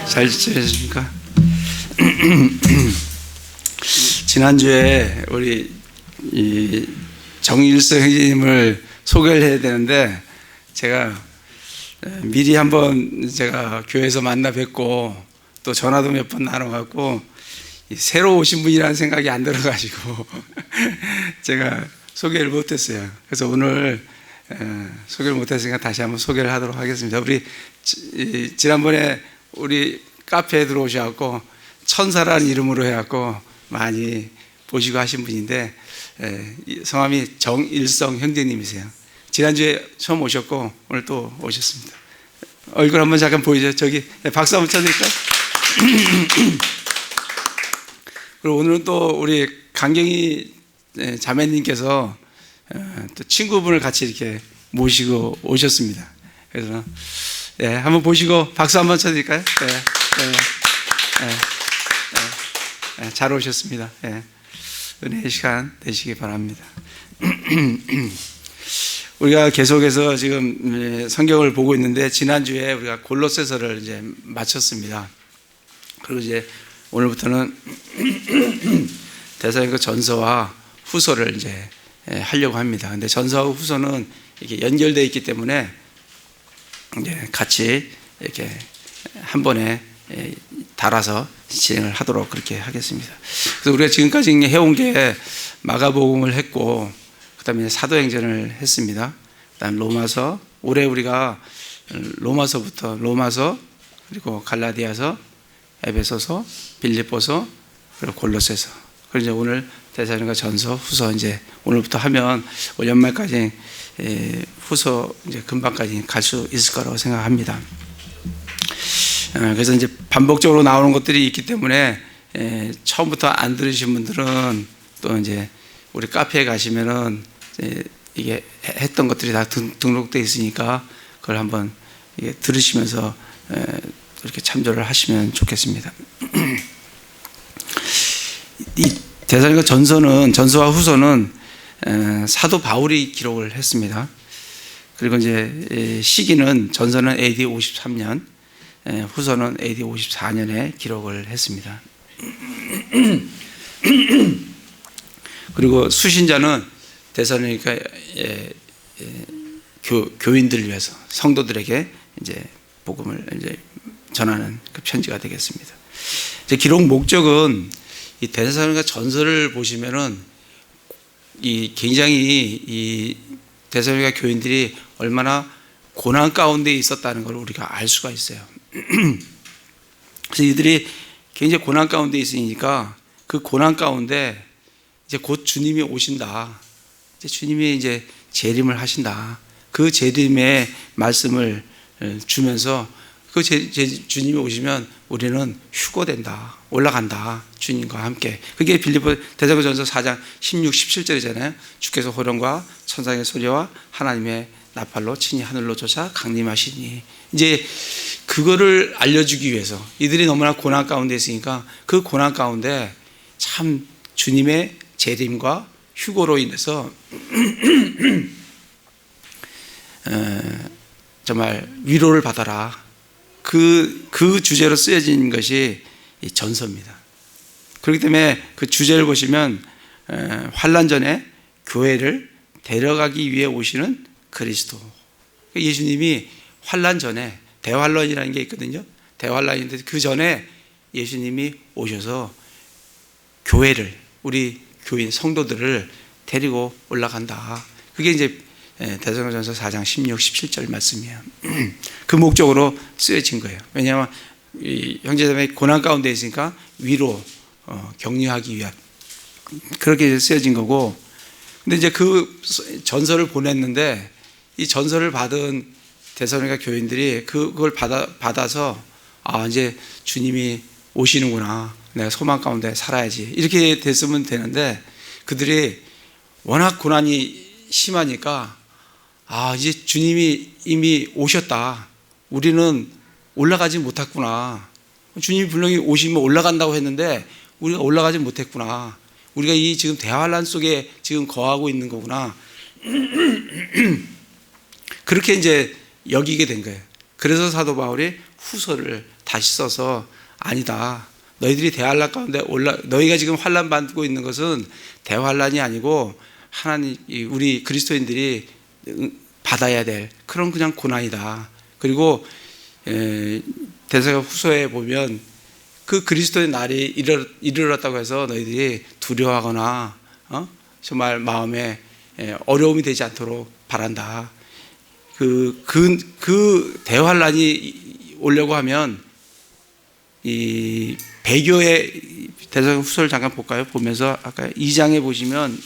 잘 지내십니까? 지난주에 우리 정일성 형제님을 소개를 해야 되는데 제가 미리 한번 제가 교회에서 만나 뵙고 또 전화도 몇 번 나눠갖고 새로 오신 분이라는 생각이 안 들어가지고 제가 소개를 못했어요. 그래서 오늘 소개를 못했으니까 다시 한번 소개를 하도록 하겠습니다. 우리 지난번에 우리 카페에 들어오셔갖고 천사라는 이름으로 해갖고 많이 보시고 하신 분인데 성함이 정일성 형제님이세요. 지난주에 처음 오셨고 오늘 또 오셨습니다. 얼굴 한번 잠깐 보이죠? 저기 박수 한번 쳐드릴까요? 그리고 오늘은 또 우리 강경희 자매님께서 또 친구분을 같이 이렇게 모시고 오셨습니다. 그래서 한번 보시고 박수 한번 쳐드릴까요? 잘 오셨습니다. 은혜의 시간 되시기 바랍니다. 우리가 계속해서 지금 성경을 보고 있는데 지난주에 우리가 골로새서를 이제 마쳤습니다. 그리고 이제 오늘부터는 데살로니가 전서와 후서를 이제 하려고 합니다. 근데 전서하고 후서는 이렇게 연결되어 있기 때문에 이제 같이 이렇게 한 번에 달아서 진행을 하도록 그렇게 하겠습니다. 그래서 우리가 지금까지 해온 게 마가복음을 했고, 그 다음에 사도행전을 했습니다. 그 다음 로마서, 올해 우리가 로마서부터 로마서, 그리고 갈라디아서, 에베소서, 빌립보서, 그리고 골로새서. 그리고 이제 오늘 데살로니가 전서, 후서 이제 오늘부터 하면 올 연말까지 후서 이제 금방까지 갈 수 있을 거라고 생각합니다. 그래서 이제 반복적으로 나오는 것들이 있기 때문에 처음부터 안 들으신 분들은 또 이제 우리 카페에 가시면은 이게 했던 것들이 다 등록되어 있으니까 그걸 한번 들으시면서 이렇게 참조를 하시면 좋겠습니다. 이 데살로니가 전서와 후서는 사도 바울이 기록을 했습니다. 그리고 이제 시기는 전서는 AD 53년, 후서는 AD 54년에 기록을 했습니다. 그리고 수신자는 데살로니가 교인들을 위해서 성도들에게 이제 복음을 이제 전하는 그 편지가 되겠습니다. 이제 기록 목적은 이 데살로니가 전서를 보시면은 굉장히 이 데살로니가 교인들이 얼마나 고난 가운데 있었다는 걸 우리가 알 수가 있어요. 그래서 이들이 굉장히 고난 가운데 있으니까 그 고난 가운데 이제 곧 주님이 오신다. 이제 주님이 이제 재림을 하신다. 그 재림의 말씀을 주면서 그 주님이 오시면 우리는 휴거된다. 올라간다. 주님과 함께. 그게 빌립보 데살로니가전서 4장 16, 17절이잖아요. 주께서 호령과 천상의 소리와 하나님의 나팔로 친히 하늘로 솟아 강림하시니. 이제 그거를 알려주기 위해서 이들이 너무나 고난 가운데 있으니까 그 고난 가운데 참 주님의 재림과 휴거로 인해서 정말 위로를 받아라. 그 주제로 쓰여진 것이 이 전서입니다. 그렇기 때문에 그 주제를 보시면 환난 전에 교회를 데려가기 위해 오시는 그리스도. 예수님이 환난 전에 대환란이라는 게 있거든요. 대환란인데 그 전에 예수님이 오셔서 교회를, 우리 교인 성도들을 데리고 올라간다. 그게 이제 데살로니가전서 4장 16, 17절 말씀이에요. 그 목적으로 쓰여진 거예요. 왜냐하면 이 형제자매의 고난 가운데 있으니까 위로 격려하기 위한 그렇게 쓰여진 거고. 근데 이제 그 전서를 보냈는데 이 전서를 받은 데살로니가 교인들이 그걸 받아서 이제 주님이 오시는구나. 내가 소망 가운데 살아야지. 이렇게 됐으면 되는데 그들이 워낙 고난이 심하니까 이제 주님이 이미 오셨다. 우리는 올라가지 못했구나. 주님이 분명히 오시면 올라간다고 했는데 우리가 올라가지 못했구나. 우리가 이 지금 대환란 속에 지금 거하고 있는 거구나. 그렇게 이제 여기게 된 거예요. 그래서 사도 바울이 후서를 다시 써서 아니다. 너희들이 대환란 가운데 너희가 지금 환란 받고 있는 것은 대환란이 아니고 하나님 우리 그리스도인들이 받아야 될 그런 그냥 고난이다. 그리고 데살로니가 후서에 보면 그 그리스도의 날이 이르렀다고 해서 너희들이 두려워하거나 정말 마음에 어려움이 되지 않도록 바란다. 그 대환란이 오려고 하면 이 배교의 데살로니가 후서를 잠깐 볼까요? 보면서 아까 2장에 보시면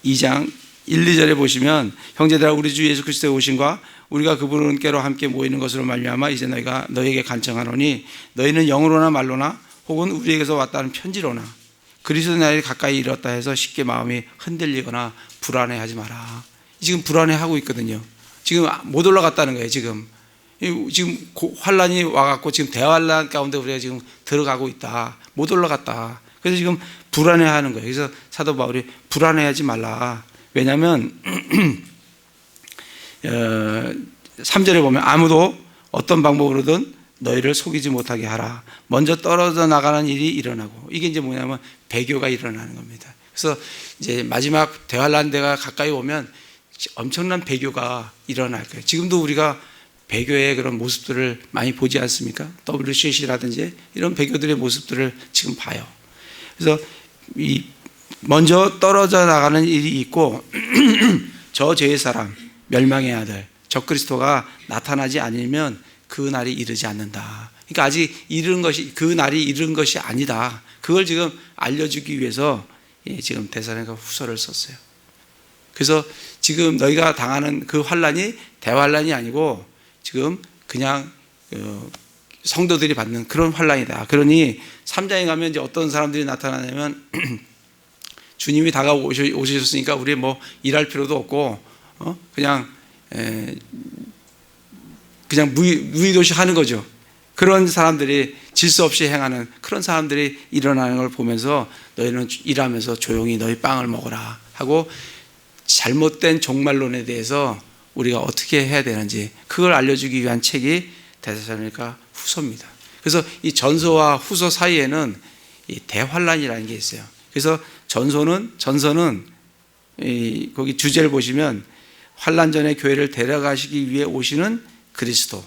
2장 1, 2절에 보시면 형제들아 우리 주 예수 그리스도의 오심과 우리가 그분께로 함께 모이는 것으로 말미암아 이제 너희가 너희에게 간청하노니 너희는 영으로나 말로나 혹은 우리에게서 왔다는 편지로나 그리스도의 날이 가까이 이르렀다 해서 쉽게 마음이 흔들리거나 불안해하지 마라. 지금 불안해하고 있거든요. 지금 못 올라갔다는 거예요. 지금 환란이 와갖고 지금 대환란 가운데 우리가 지금 들어가고 있다. 못 올라갔다. 그래서 지금 불안해하는 거예요. 그래서 사도 바울이 불안해하지 말라. 왜냐하면 3절에 보면 아무도 어떤 방법으로든 너희를 속이지 못하게 하라. 먼저 떨어져 나가는 일이 일어나고, 이게 이제 뭐냐면 배교가 일어나는 겁니다. 그래서 이제 마지막 대환란 때가 가까이 오면 엄청난 배교가 일어날 거예요. 지금도 우리가 배교의 그런 모습들을 많이 보지 않습니까? WCC라든지 이런 배교들의 모습들을 지금 봐요. 그래서 먼저 떨어져 나가는 일이 있고 저 죄의 사람, 멸망의 아들, 적그리스도가 나타나지 않으면 그 날이 이르지 않는다. 그러니까 아직 이른 것이, 그 날이 이른 것이 아니다. 그걸 지금 알려주기 위해서 지금 데살로니가 후서를 썼어요. 그래서 지금 너희가 당하는 그 환란이 대환란이 아니고 지금 그냥 성도들이 받는 그런 환란이다. 그러니 3장에 가면 이제 어떤 사람들이 나타나냐면 주님이 다가오셨으니까 우리 뭐 일할 필요도 없고 그냥 무의도시 하는 거죠. 그런 사람들이 질서 없이 행하는 그런 사람들이 일어나는 걸 보면서 너희는 일하면서 조용히 너희 빵을 먹어라 하고 잘못된 종말론에 대해서 우리가 어떻게 해야 되는지 그걸 알려주기 위한 책이 데살로니가 후서입니다. 그래서 이 전서와 후서 사이에는 이 대환란이라는 게 있어요. 그래서 전서는 거기 주제를 보시면 환란 전에 교회를 데려가시기 위해 오시는 그리스도,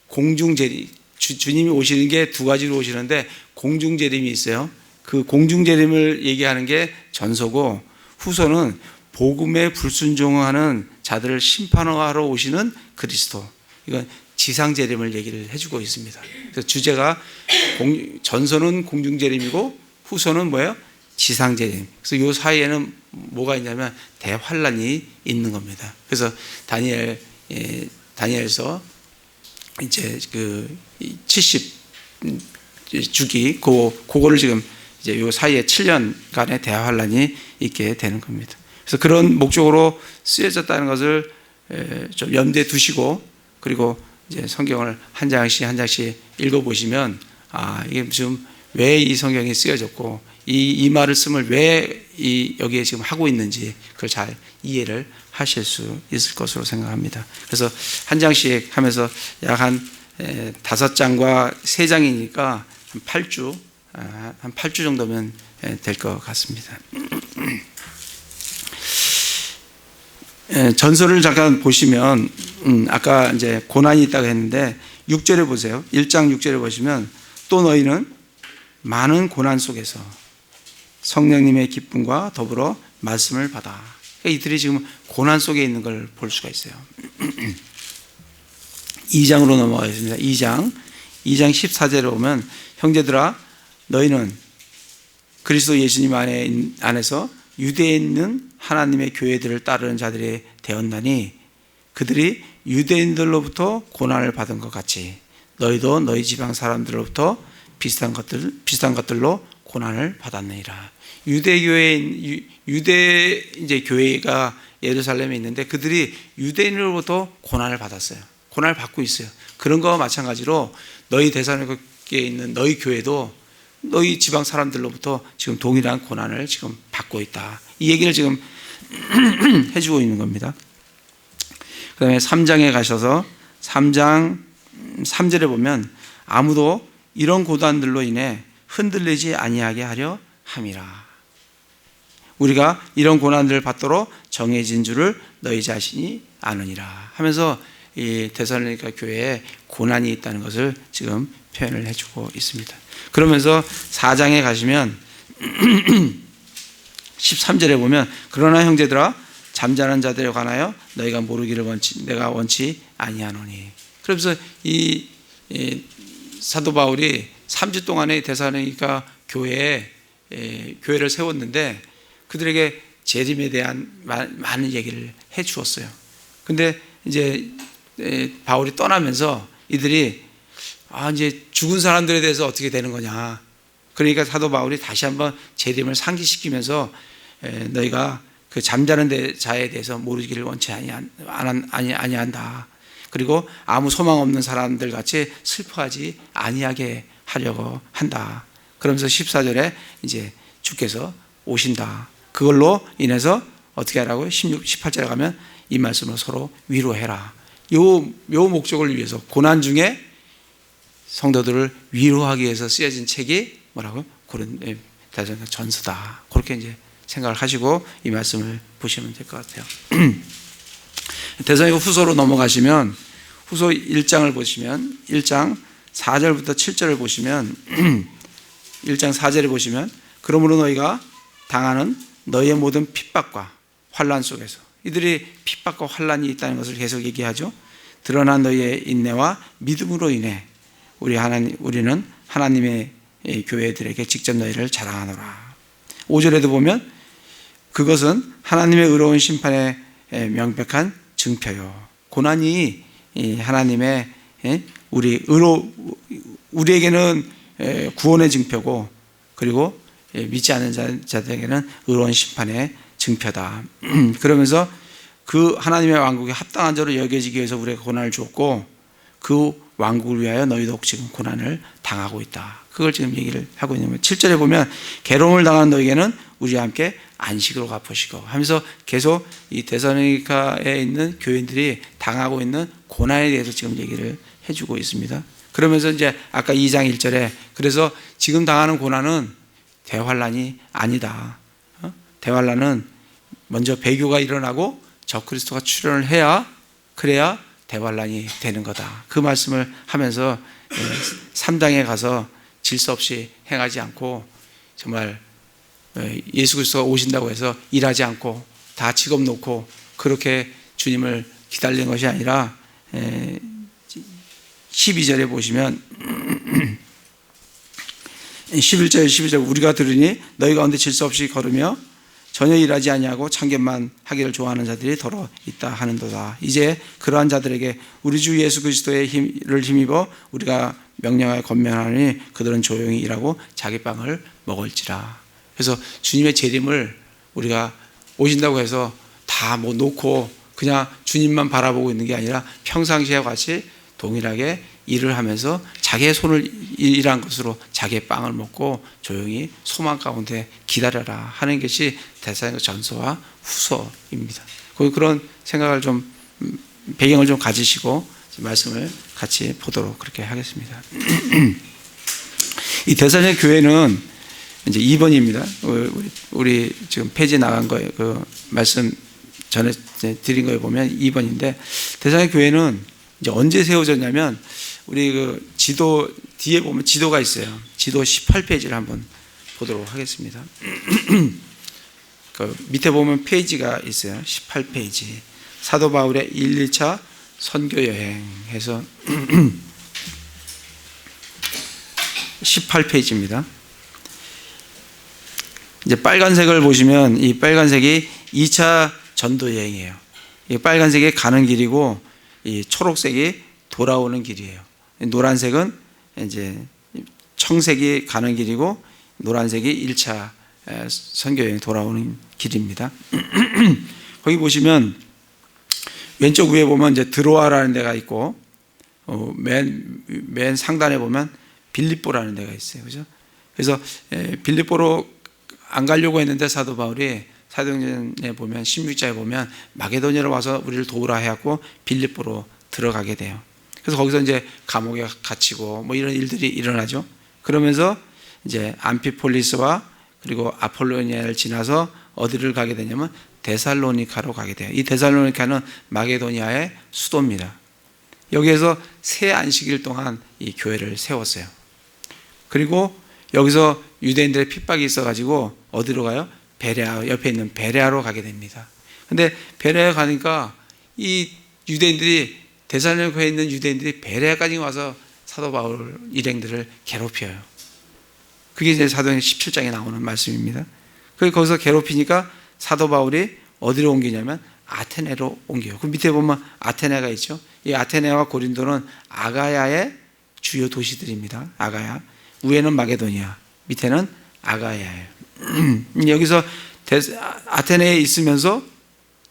공중재림, 주님이 오시는 게 두 가지로 오시는데 공중재림이 있어요. 그 공중재림을 얘기하는 게 전서고, 후서는 복음에 불순종하는 자들을 심판하러 오시는 그리스도, 이건 지상재림을 얘기를 해주고 있습니다. 그래서 주제가 전서는 공중재림이고 후서는 뭐예요? 지상재림. 그래서 이 사이에는 뭐가 있냐면 대환란이 있는 겁니다. 그래서 다니엘서 이제 그 70 주기 그거를 지금 이제 요 사이에 7년간의 대환란이 있게 되는 겁니다. 그래서 그런 목적으로 쓰여졌다는 것을 좀 염두에 두시고, 그리고 이제 성경을 한 장씩 읽어보시면 이게 지금 왜 이 성경이 쓰여졌고 이 말을 쓰면 왜 여기에 지금 하고 있는지 그걸 잘 이해를 하실 수 있을 것으로 생각합니다. 그래서 한 장씩 하면서 약 한 5장과 3장이니까 한 8주 정도면 될 것 같습니다. 전서를 잠깐 보시면 아까 이제 고난이 있다고 했는데 6절에 보세요. 1장 6절에 보시면 또 너희는 많은 고난 속에서 성령님의 기쁨과 더불어 말씀을 받아. 그러니까 이들이 지금 고난 속에 있는 걸 볼 수가 있어요. 2장으로 넘어가겠습니다. 2장 14절에 보면 형제들아 너희는 그리스도 예수님 안에서 유대에 있는 하나님의 교회들을 따르는 자들이 되었나니 그들이 유대인들로부터 고난을 받은 것 같이 너희도 너희 지방 사람들로부터 비슷한 것들로 고난을 받았느니라. 유대 이제 교회가 예루살렘에 있는데 그들이 유대인으로부터 고난을 받았어요. 고난을 받고 있어요. 그런 거와 마찬가지로 너희 데살로니가에 있는 너희 교회도 너희 지방 사람들로부터 지금 동일한 고난을 지금 받고 있다. 이 얘기를 지금 해주고 있는 겁니다. 다음에 3장에 가셔서 3장 3절에 보면 아무도 이런 고난들로 인해 흔들리지 아니하게 하려 함이라. 우리가 이런 고난들을 받도록 정해진 줄을 너희 자신이 아느니라 하면서 이 데살로니가 교회에 고난이 있다는 것을 지금 표현을 해주고 있습니다. 그러면서 4장에 가시면 13절에 보면 그러나 형제들아 잠자는 자들에 관하여 너희가 모르기를 내가 원치 아니하노니. 그러면서 이 사도 바울이 3주 동안의 데살로니가 교회에 교회를 세웠는데 그들에게 재림에 대한 많은 얘기를 해 주었어요. 근데 이제 바울이 떠나면서 이들이 이제 죽은 사람들에 대해서 어떻게 되는 거냐. 그러니까 사도 바울이 다시 한번 재림을 상기시키면서 너희가 그 잠자는 자에 대해서 모르기를 원치 아니한다. 그리고 아무 소망 없는 사람들 같이 슬퍼하지 아니하게 하려고 한다. 그러면서 14절에 이제 주께서 오신다. 그걸로 인해서 어떻게 하라고요? 18절에 가면 이 말씀으로 서로 위로해라. 요 목적을 위해서 고난 중에 성도들을 위로하기 위해서 쓰여진 책이 뭐라고요? 데살로니가 전서다. 그렇게 이제 생각을 하시고 이 말씀을 보시면 될 것 같아요. 데살로니가 후서로 넘어가시면 후서 1장을 보시면 1장 4절부터 7절을 보시면 1장 4절에 보시면 그러므로 너희가 당하는 너희의 모든 핍박과 환난 속에서 이들이 핍박과 환난이 있다는 것을 계속 얘기하죠. 드러난 너희의 인내와 믿음으로 인해 우리는 하나님의 교회들에게 직접 너희를 자랑하노라. 5절에도 보면 그것은 하나님의 의로운 심판의 명백한 증표요. 고난이 하나님의 우리에게는 구원의 증표고 그리고 믿지 않는 자들에게는 의로운 심판의 증표다. 그러면서 그 하나님의 왕국에 합당한 자로 여겨지기 위해서 우리에게 고난을 주었고 그 왕국을 위하여 너희도 지금 고난을 당하고 있다. 그걸 지금 얘기를 하고 있는 거예요. 7절에 보면 괴로움을 당하는 너희에게는 우리와 함께 안식으로 갚으시고 하면서 계속 이 데살로니가에 있는 교인들이 당하고 있는 고난에 대해서 지금 얘기를 해주고 있습니다. 그러면서 이제 아까 2장 1절에 그래서 지금 당하는 고난은 대환란이 아니다. 대환란은 먼저 배교가 일어나고 적그리스도가 출현을 해야 그래야 대환란이 되는 거다. 그 말씀을 하면서 3장에 가서 질서 없이 행하지 않고 정말 예수 그리스도가 오신다고 해서 일하지 않고 다 직업 놓고 그렇게 주님을 기다리는 것이 아니라 12절에 보시면 11절 12절 우리가 들으니 너희 가운데 질서 없이 걸으며 전혀 일하지 아니하고 참견만 하기를 좋아하는 자들이 더러 있다 하는도다. 이제 그러한 자들에게 우리 주 예수 그리스도의 힘을 힘입어 우리가 명령하여 권면하니 그들은 조용히 일하고 자기 빵을 먹을지라. 그래서 주님의 재림을 우리가 오신다고 해서 다 뭐 놓고 그냥 주님만 바라보고 있는 게 아니라 평상시와 같이 동일하게 일을 하면서 자기의 손을 일한 것으로 자기의 빵을 먹고 조용히 소망 가운데 기다려라 하는 것이 데살로니가 전서와 후서입니다. 그런 생각을 좀 배경을 좀 가지시고 말씀을 같이 보도록 그렇게 하겠습니다. 이 데살로니가 교회는 이제 2번입니다. 우리 지금 페이지 나간 거에 그 말씀 전에 드린 거에 보면 2번인데 데살로니가 교회는 이제 언제 세워졌냐면 우리 그 지도 뒤에 보면 지도가 있어요. 지도 18페이지를 한번 보도록 하겠습니다. 그 밑에 보면 페이지가 있어요. 18페이지. 사도 바울의 1, 2차 선교 여행해서 18페이지입니다. 이제 빨간색을 보시면 이 빨간색이 2차 전도 여행이에요. 이 빨간색이 가는 길이고 이 초록색이 돌아오는 길이에요. 노란색은 이제 청색이 가는 길이고 노란색이 1차 선교 여행 돌아오는 길입니다. 거기 보시면 왼쪽 위에 보면 이제 드로아라는 데가 있고 맨 상단에 보면 빌립보라는 데가 있어요. 그죠? 그래서 빌립보로 안 가려고 했는데 사도 바울이 사도행전에 보면 16장에 보면 마게도냐로 와서 우리를 도우라 해갖고 빌립보로 들어가게 돼요. 그래서 거기서 이제 감옥에 갇히고 뭐 이런 일들이 일어나죠. 그러면서 이제 암피폴리스와 그리고 아폴로니아를 지나서 어디를 가게 되냐면 데살로니카로 가게 돼요. 이 데살로니카는 마게도니아의 수도입니다. 여기에서 세 안식일 동안 이 교회를 세웠어요. 그리고 여기서 유대인들의 핍박이 있어가지고 어디로 가요? 베레아, 옆에 있는 베레아로 가게 됩니다. 근데 베레아 가니까 이 유대인들이, 데살로니카에 있는 유대인들이 베레아까지 와서 사도 바울 일행들을 괴롭혀요. 그게 이제 사도행전 17장에 나오는 말씀입니다. 거기서 괴롭히니까 사도 바울이 어디로 옮기냐면 아테네로 옮겨요. 그 밑에 보면 아테네가 있죠. 이 아테네와 고린도는 아가야의 주요 도시들입니다. 아가야. 위에는 마게도니아, 밑에는 아가야예요. 여기서 아테네에 있으면서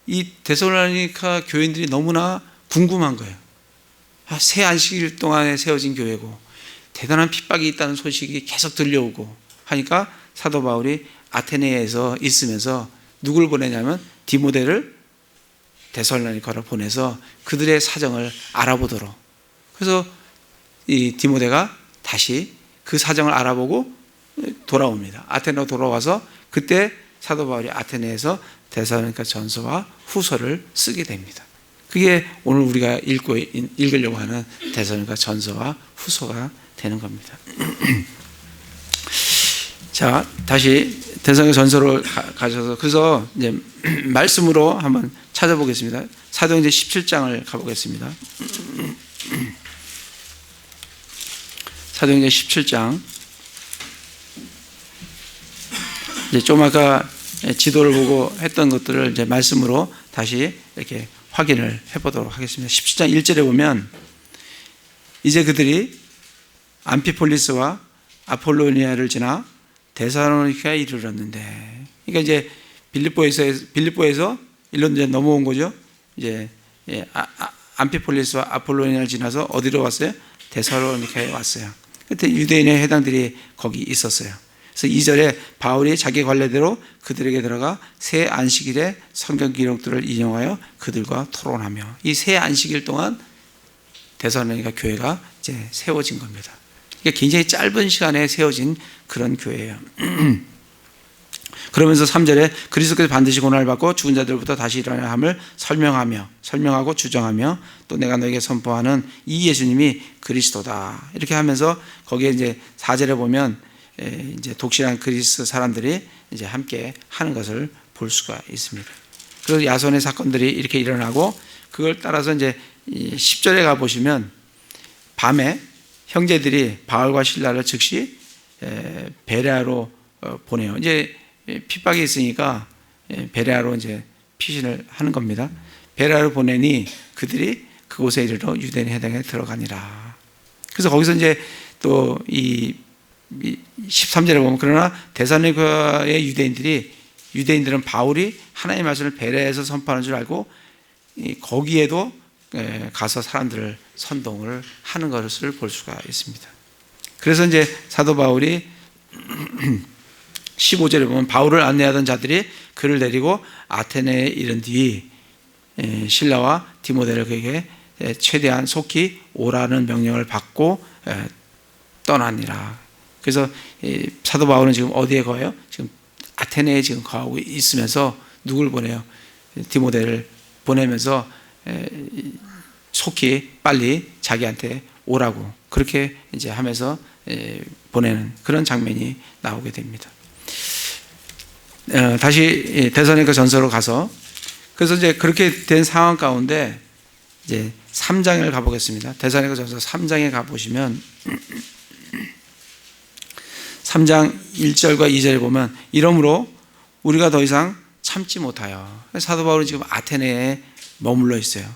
이 데살로니카 교인들이 너무나 궁금한 거예요. 새 안식일 동안에 세워진 교회고 대단한 핍박이 있다는 소식이 계속 들려오고 하니까 사도 바울이 아테네에서 있으면서 누굴 보내냐면 디모데를 데살로니카로 보내서 그들의 사정을 알아보도록. 그래서 이 디모데가 다시 그 사정을 알아보고 돌아옵니다. 아테네로 돌아와서 그때 사도 바울이 아테네에서 데살로니가 전서와 후서를 쓰게 됩니다. 그게 오늘 우리가 읽으려고 하는 데살로니가 전서와 후서가 되는 겁니다. 자, 다시 데살로니가 전서로 가셔서 그래서 이제 말씀으로 한번 찾아보겠습니다. 사도행전 17장을 가보겠습니다. 사도행전 17장. 이제 좀 아까 지도를 보고 했던 것들을 이제 말씀으로 다시 이렇게 확인을 해보도록 하겠습니다. 17장 1절에 보면 이제 그들이 암피폴리스와 아폴로니아를 지나 데살로니카에 이르렀는데, 그러니까 이제 빌립보에서 일로 이제 넘어온 거죠. 이제 암피폴리스와 아폴로니아를 지나서 어디로 왔어요? 데살로니카에 왔어요. 그때 유대인의 회당들이 거기 있었어요. 그래서 2절에 바울이 자기 관례대로 그들에게 들어가 새 안식일에 성경 기록들을 인용하여 그들과 토론하며, 이 새 안식일 동안 데살로니가 교회가 이제 세워진 겁니다. 그러니까 굉장히 짧은 시간에 세워진 그런 교회예요. 그러면서 3절에 그리스도께서 반드시 고난을 받고 죽은 자들부터 다시 일어나야 함을 설명하고 주장하며 또 내가 너에게 선포하는 이 예수님이 그리스도다, 이렇게 하면서 거기에 이제 4절에 보면 이제 독실한 그리스 사람들이 이제 함께 하는 것을 볼 수가 있습니다. 그래서 야손의 사건들이 이렇게 일어나고, 그걸 따라서 이제 10절에 가 보시면 밤에 형제들이 바울과 실라를 즉시 베레아로 보내요. 이제 핍박이 있으니까 베레아로 이제 피신을 하는 겁니다. 베레아로 보내니 그들이 그곳에 이르러 유대인 회당에 들어가니라. 그래서 거기서 이제 또 이 13절에 보면 그러나 데살로니가의 유대인들은 바울이 하나님의 말씀을 베레아에서 선포하는 줄 알고 거기에도 가서 사람들을 선동을 하는 것을 볼 수가 있습니다. 그래서 이제 사도 바울이 15절에 보면 바울을 안내하던 자들이 그를 데리고 아테네에 이른 뒤 실라와 디모데를 그에게 최대한 속히 오라는 명령을 받고 떠나니라. 그래서 사도 바울은 지금 어디에 거해요? 지금 아테네에 지금 거하고 있으면서 누굴 보내요? 디모데를 보내면서 속히 빨리 자기한테 오라고 그렇게 이제 하면서 보내는 그런 장면이 나오게 됩니다. 다시 데살로니가 전서로 가서, 그래서 이제 그렇게 된 상황 가운데 이제 3장을 가보겠습니다. 데살로니가 전서 3장에 가보시면 3장 1절과 2절에 보면 이러므로 우리가 더 이상 참지 못하여, 사도 바울은 지금 아테네에 머물러 있어요.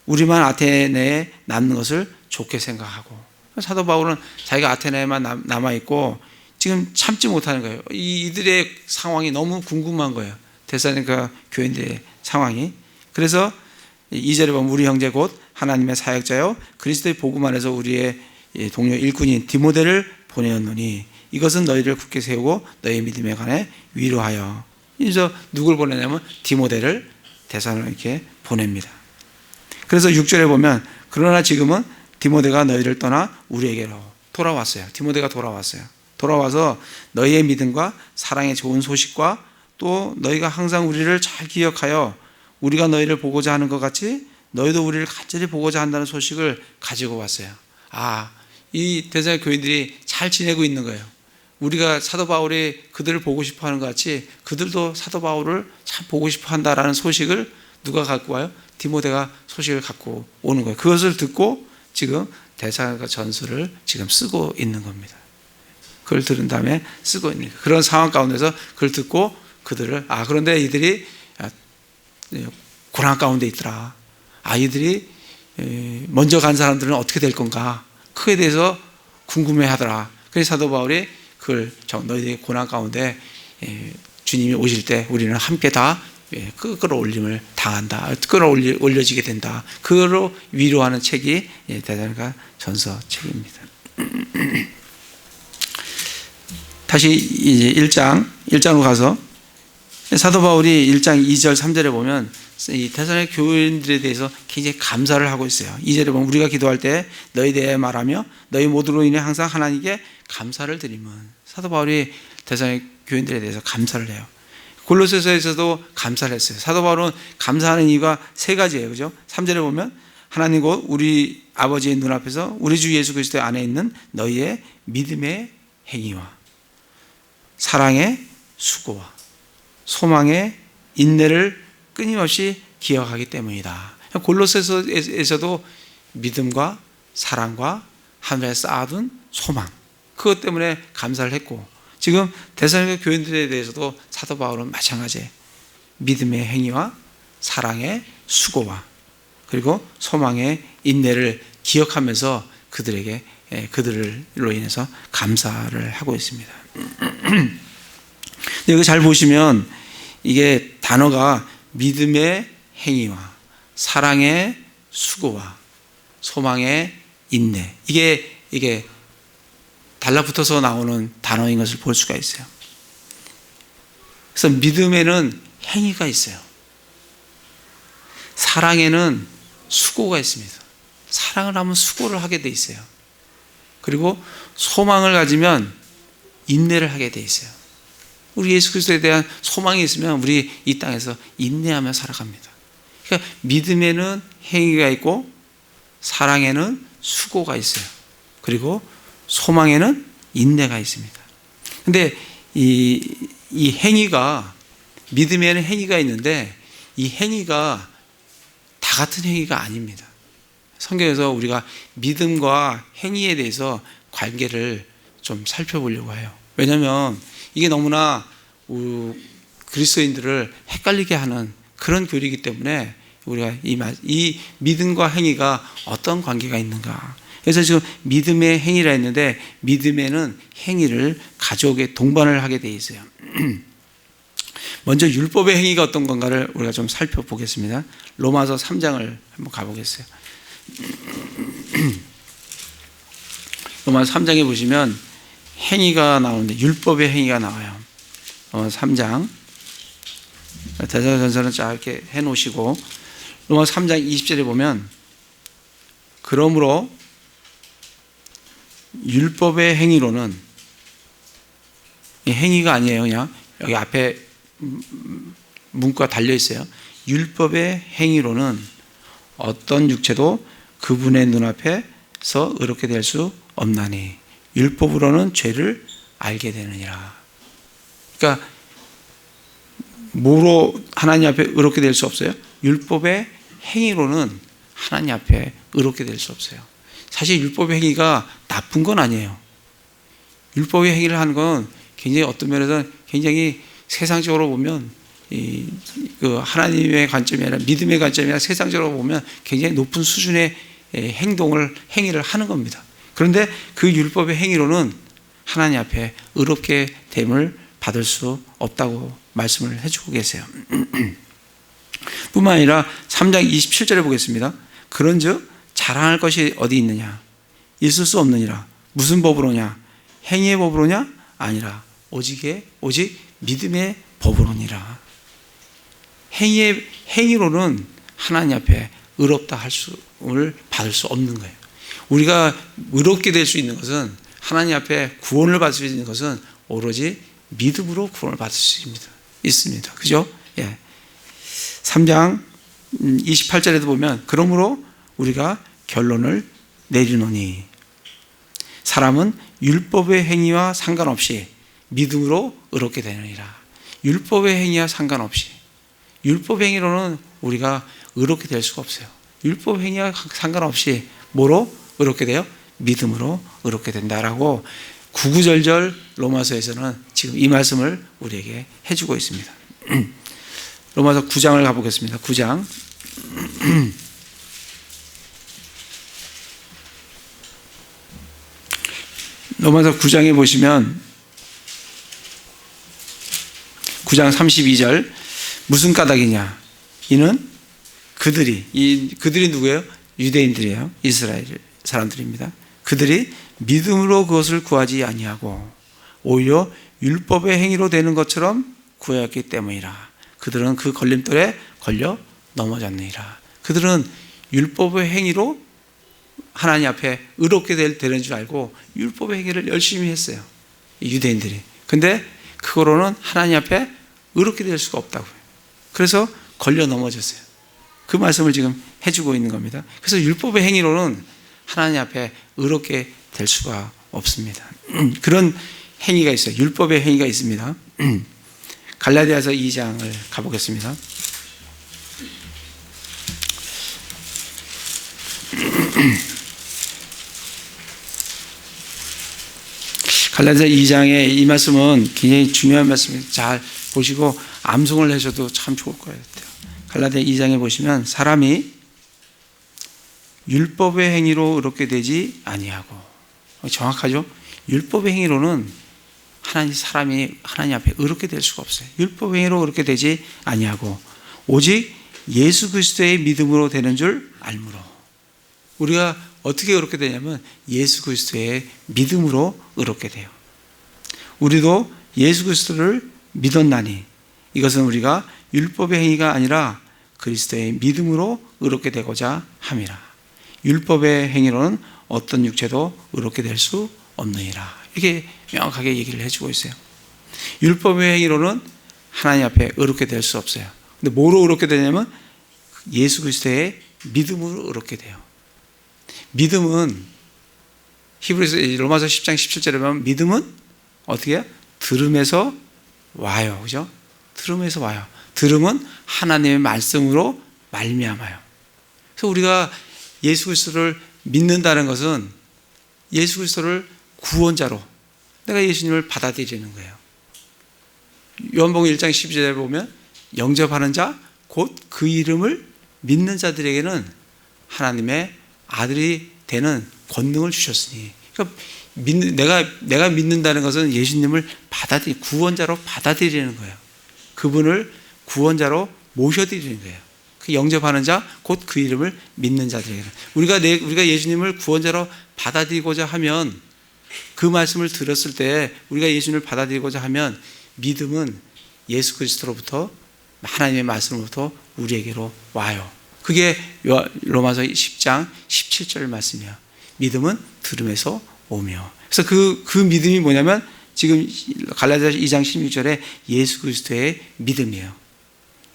우리만 아테네에 남는 것을 좋게 생각하고, 사도 바울은 자기가 아테네에만 남아있고 지금 참지 못하는 거예요. 이들의 상황이 너무 궁금한 거예요. 데살로니가 교인들의 상황이. 그래서 2절에 보면 우리 형제 곧 하나님의 사역자요 그리스도의 복음 안에서 우리의 동료 일꾼인 디모데를 보내었노니 이것은 너희를 굳게 세우고 너희 믿음에 관해 위로하여 그래서 누굴 보내냐면 디모데를 데살로니가에 보냅니다. 그래서 6절에 보면 그러나 지금은 디모데가 너희를 떠나 우리에게로 돌아왔어요. 디모데가 돌아왔어요. 돌아와서 너희의 믿음과 사랑의 좋은 소식과 또 너희가 항상 우리를 잘 기억하여 우리가 너희를 보고자 하는 것 같이 너희도 우리를 간절히 보고자 한다는 소식을 가지고 왔어요. 이 데살로니가 교인들이 잘 지내고 있는 거예요. 우리가 사도 바울이 그들을 보고 싶어 하는 것 같이 그들도 사도 바울을 참 보고 싶어 한다라는 소식을 누가 갖고 와요? 디모데가 소식을 갖고 오는 거예요. 그것을 듣고 지금 데살로니가 전서를 지금 쓰고 있는 겁니다. 그걸 들은 다음에 쓰고 있는 거예요. 그런 상황 가운데서 그걸 듣고 그들을 그런데 이들이 고난 가운데 있더라. 이들이 먼저 간 사람들은 어떻게 될 건가? 그에 대해서 궁금해하더라. 그래서 사도 바울이 그걸 너희들의 고난 가운데 주님이 오실 때 우리는 함께 다 끌어올림을 당한다. 끌어올려지게 된다. 그거로 위로하는 책이 데살로니가 전서 책입니다. 다시 이제 1장으로 가서 사도 바울이 1장 2절 3절에 보면 이 데살로니가 교인들에 대해서 굉장히 감사를 하고 있어요. 2절에 보면 우리가 기도할 때 너희 대해 말하며 너희 모두로 인해 항상 하나님께 감사를 드리면 사도 바울이 데살로니가 교인들에 대해서 감사를 해요. 골로새서에서도 감사를 했어요. 사도 바울은 감사하는 이유가 세 가지예요. 그죠? 3절에 보면 하나님 곧 우리 아버지의 눈앞에서 우리 주 예수 그리스도 안에 있는 너희의 믿음의 행위와 사랑의 수고와 소망의 인내를 끊임없이 기억하기 때문이다. 골로새서에서도 믿음과 사랑과 하늘에 쌓아둔 소망 그것 때문에 감사를 했고 지금 데살로니가 교인들에 대해서도 사도 바울은 마찬가지예요. 믿음의 행위와 사랑의 수고와 그리고 소망의 인내를 기억하면서 그들로 인해서 감사를 하고 있습니다. 여기 잘 보시면 이게 단어가 믿음의 행위와 사랑의 수고와 소망의 인내 이게 달라붙어서 나오는 단어인 것을 볼 수가 있어요. 그래서 믿음에는 행위가 있어요. 사랑에는 수고가 있습니다. 사랑을 하면 수고를 하게 돼 있어요. 그리고 소망을 가지면 인내를 하게 돼 있어요. 우리 예수 그리스도에 대한 소망이 있으면 우리 이 땅에서 인내하며 살아갑니다. 그러니까 믿음에는 행위가 있고 사랑에는 수고가 있어요. 그리고 소망에는 인내가 있습니다. 근데 이 행위가 믿음에는 행위가 있는데 이 행위가 다 같은 행위가 아닙니다. 성경에서 우리가 믿음과 행위에 대해서 관계를 좀 살펴보려고 해요. 왜냐하면 이게 너무나 그리스도인들을 헷갈리게 하는 그런 교리이기 때문에 우리가 이 믿음과 행위가 어떤 관계가 있는가. 그래서 지금 믿음의 행위라 했는데 믿음에는 행위를 가져오게 동반을 하게 돼 있어요. 먼저 율법의 행위가 어떤 건가를 우리가 좀 살펴보겠습니다. 로마서 3장을 한번 가보겠어요. 로마서 3장에 보시면 행위가 나오는데 율법의 행위가 나와요. 3장 데살로니가전서는 짧게 해놓으시고 로마서 3장 20절에 보면 그러므로 율법의 행위로는 이 행위가 아니에요. 그냥 여기 앞에 문구가 달려 있어요. 율법의 행위로는 어떤 육체도 그분의 눈앞에서 의롭게 될 수 없나니 율법으로는 죄를 알게 되느니라. 그러니까 뭐로 하나님 앞에 의롭게 될 수 없어요? 율법의 행위로는 하나님 앞에 의롭게 될 수 없어요. 사실 율법의 행위가 나쁜 건 아니에요. 율법의 행위를 하는 건 굉장히 어떤 면에서 굉장히 세상적으로 보면 그 하나님의 관점이 아니라 믿음의 관점이 아니라 세상적으로 보면 굉장히 높은 수준의 행위를 하는 겁니다. 그런데 그 율법의 행위로는 하나님 앞에 의롭게 됨을 받을 수 없다고 말씀을 해주고 계세요. 뿐만 아니라 3장 27절에 보겠습니다. 그런즉 자랑할 것이 어디 있느냐? 있을 수 없느니라. 무슨 법으로냐? 행위의 법으로냐? 아니라 오직 믿음의 법으로니라. 행위로는 하나님 앞에 의롭다 할 수를 받을 수 없는 거예요. 우리가 의롭게 될 수 있는 것은, 하나님 앞에 구원을 받을 수 있는 것은 오로지 믿음으로 구원을 받을 수 있습니다. 그죠? 예. 3장 28절에도 보면, 그러므로 우리가 결론을 내리노니 사람은 율법의 행위와 상관없이 믿음으로 의롭게 되느니라. 율법의 행위와 상관없이, 율법 행위로는 우리가 의롭게 될 수가 없어요. 율법 행위와 상관없이 뭐로 의롭게 돼요? 믿음으로 의롭게 된다라고 구구절절 로마서에서는 지금 이 말씀을 우리에게 해주고 있습니다. 로마서 9장을 가보겠습니다. 9장. 로마서 9장에 보시면 9장 32절, 무슨 까닭이냐? 이는 그들이 누구예요? 유대인들이에요. 이스라엘 사람들입니다. 그들이 믿음으로 그것을 구하지 아니하고 오히려 율법의 행위로 되는 것처럼 구하였기 때문이라. 그들은 그 걸림돌에 걸려 넘어졌느니라. 그들은 율법의 행위로 하나님 앞에 의롭게 되는 줄 알고 율법의 행위를 열심히 했어요. 유대인들이. 근데 그거로는 하나님 앞에 의롭게 될 수가 없다고요. 그래서 걸려 넘어졌어요. 그 말씀을 지금 해주고 있는 겁니다. 그래서 율법의 행위로는 하나님 앞에 의롭게 될 수가 없습니다. 그런 행위가 있어요. 율법의 행위가 있습니다. 갈라디아서 2장을 가보겠습니다. 갈라디아 2장의 이 말씀은 굉장히 중요한 말씀입니다. 잘 보시고 암송을 하셔도 참 좋을 것 같아요. 갈라디아 2장에 보시면, 사람이 율법의 행위로 의롭게 되지 아니하고, 정확하죠? 율법의 행위로는 사람이 하나님 앞에 의롭게 될 수가 없어요. 율법의 행위로 의롭게 되지 아니하고 오직 예수 그리스도의 믿음으로 되는 줄 알므로. 우리가 어떻게 의롭게 되냐면 예수 그리스도의 믿음으로 의롭게 돼요. 우리도 예수 그리스도를 믿었나니 이것은 우리가 율법의 행위가 아니라 그리스도의 믿음으로 의롭게 되고자 함이라. 율법의 행위로는 어떤 육체도 의롭게 될 수 없느니라. 이렇게 명확하게 얘기를 해주고 있어요. 율법의 행위로는 하나님 앞에 의롭게 될 수 없어요. 근데 뭐로 의롭게 되냐면 예수 그리스도의 믿음으로 의롭게 돼요. 믿음은 히브리서 로마서 10장 17절에 보면 믿음은 어떻게 해요? 들음에서 와요. 그죠? 들음에서 와요. 들음은 하나님의 말씀으로 말미암아요. 그래서 우리가 예수 그리스도를 믿는다는 것은 예수 그리스도를 구원자로 내가 예수님을 받아들이는 거예요. 요한복음 1장 12절에 보면 영접하는 자 곧 그 이름을 믿는 자들에게는 하나님의 아들이 되는 권능을 주셨으니. 그러니까 내가 믿는다는 것은 예수님을 구원자로 받아들이는 거예요. 그분을 구원자로 모셔드리는 거예요. 그 영접하는 자 곧 그 이름을 믿는 자들에게는. 우리가 예수님을 구원자로 받아들이고자 하면, 그 말씀을 들었을 때 우리가 예수님을 받아들이고자 하면 믿음은 예수 그리스도로부터, 하나님의 말씀으로부터 우리에게로 와요. 그게 로마서 10장 17절 말씀이에요. 믿음은 들음에서 오며. 그래서 그 믿음이 뭐냐면 지금 갈라디아 2장 16절에 예수 그리스도의 믿음이에요.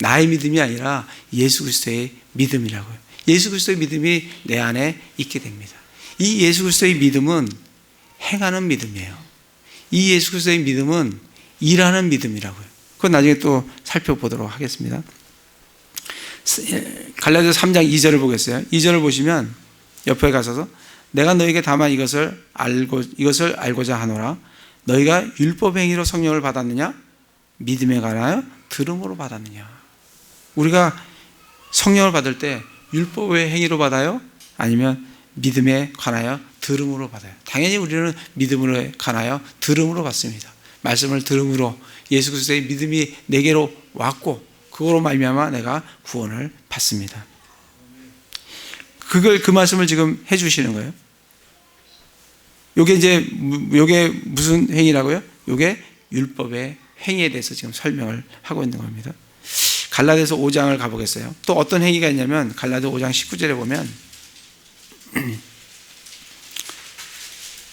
나의 믿음이 아니라 예수 그리스도의 믿음이라고요. 예수 그리스도의 믿음이 내 안에 있게 됩니다. 이 예수 그리스도의 믿음은 행하는 믿음이에요. 이 예수 그리스도의 믿음은 일하는 믿음이라고요. 그건 나중에 또 살펴보도록 하겠습니다. 갈라디아 3장 2절을 보겠어요. 2절을 보시면 옆에 가서서 내가 너에게 다만 이것을 알고자 하노라. 너희가 율법 행위로 성령을 받았느냐? 믿음에 관하여 들음으로 받았느냐? 우리가 성령을 받을 때 율법의 행위로 받아요? 아니면 믿음에 관하여 들음으로 받아요? 당연히 우리는 믿음으로 관하여 들음으로 받습니다. 말씀을 들음으로 예수 그리스도의 믿음이 내게로 왔고 그거로 말미암아 내가 구원을 받습니다. 그 말씀을 지금 해주시는 거예요. 요게 무슨 행위라고요? 요게 율법의 행위에 대해서 지금 설명을 하고 있는 겁니다. 갈라디아서 5장을 가보겠어요. 또 어떤 행위가 있냐면 갈라디아 5장 19절에 보면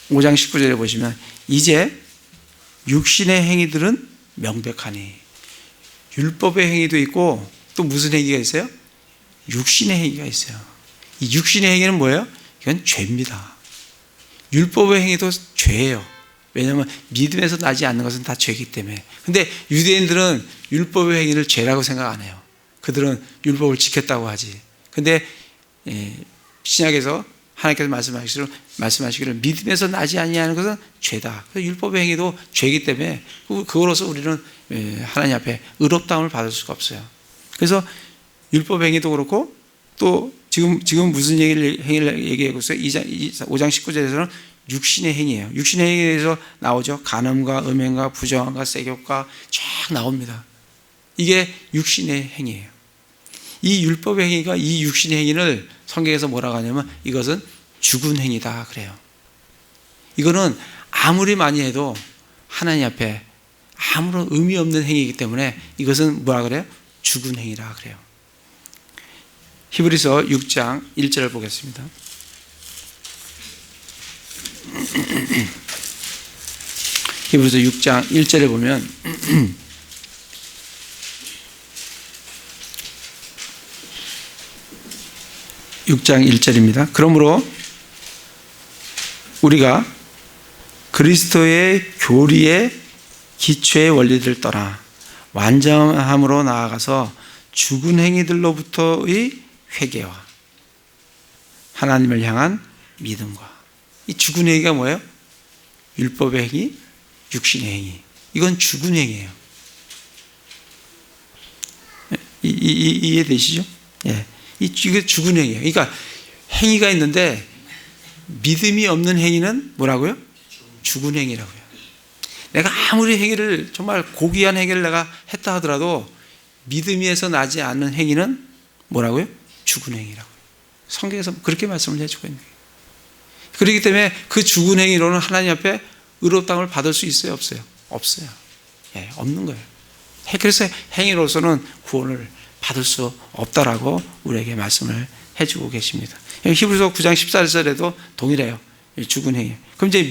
5장 19절에 보시면 이제 육신의 행위들은 명백하니, 율법의 행위도 있고 또 무슨 행위가 있어요? 육신의 행위가 있어요. 이 육신의 행위는 뭐예요? 이건 죄입니다. 율법의 행위도 죄예요. 왜냐하면 믿음에서 나지 않는 것은 다 죄이기 때문에. 근데 유대인들은 율법의 행위를 죄라고 생각 안 해요. 그들은 율법을 지켰다고 하지. 근데 신약에서 하나님께서 말씀하시기를 믿음에서 나지 아니하는 것은 죄다. 율법의 행위도 죄이기 때문에 그거로서 우리는 하나님 앞에 의롭다움을 받을 수가 없어요. 그래서 율법의 행위도 그렇고 또 지금 무슨 행위를 얘기하고 있어요? 5장 19절에서는 육신의 행위예요. 육신의 행위에 대해서 나오죠. 간음과 음행과 부정함과 세욕과 쫙 나옵니다. 이게 육신의 행위예요. 이 율법의 행위가 이 육신의 행위를 성경에서 뭐라고 하냐면 이것은 죽은 행위다 그래요. 이거는 아무리 많이 해도 하나님 앞에 아무런 의미 없는 행위이기 때문에 이것은 뭐라 그래요? 죽은 행위라 그래요. 히브리서 6장 1절을 보겠습니다. 히브리서 6장 1절에 보면 (6장 1절입니다) 그러므로 우리가 그리스도의 교리의 기초의 원리들을 떠나 완전함으로 나아가서 죽은 행위들로부터의 회개와 하나님을 향한 믿음과, 이 죽은 행위가 뭐예요? 율법의 행위, 육신의 행위. 이건 죽은 행위예요. 이해되시죠? 예. 이게 죽은 행위예요. 그러니까 행위가 있는데 믿음이 없는 행위는 뭐라고요? 죽은 행위라고요. 내가 아무리 행위를 정말 고귀한 행위를 내가 했다 하더라도 믿음에서 나지 않는 행위는 뭐라고요? 죽은 행위라고요. 성경에서 그렇게 말씀을 해주고 있는 거예요. 그렇기 때문에 그 죽은 행위로는 하나님 앞에 의롭다움을 받을 수 있어요? 없어요? 없어요. 예, 없는 거예요. 그래서 행위로서는 구원을 받을 수 없다라고 우리에게 말씀을 해주고 계십니다. 히브리서 9장 14절에도 동일해요. 죽은 행위. 그럼 이제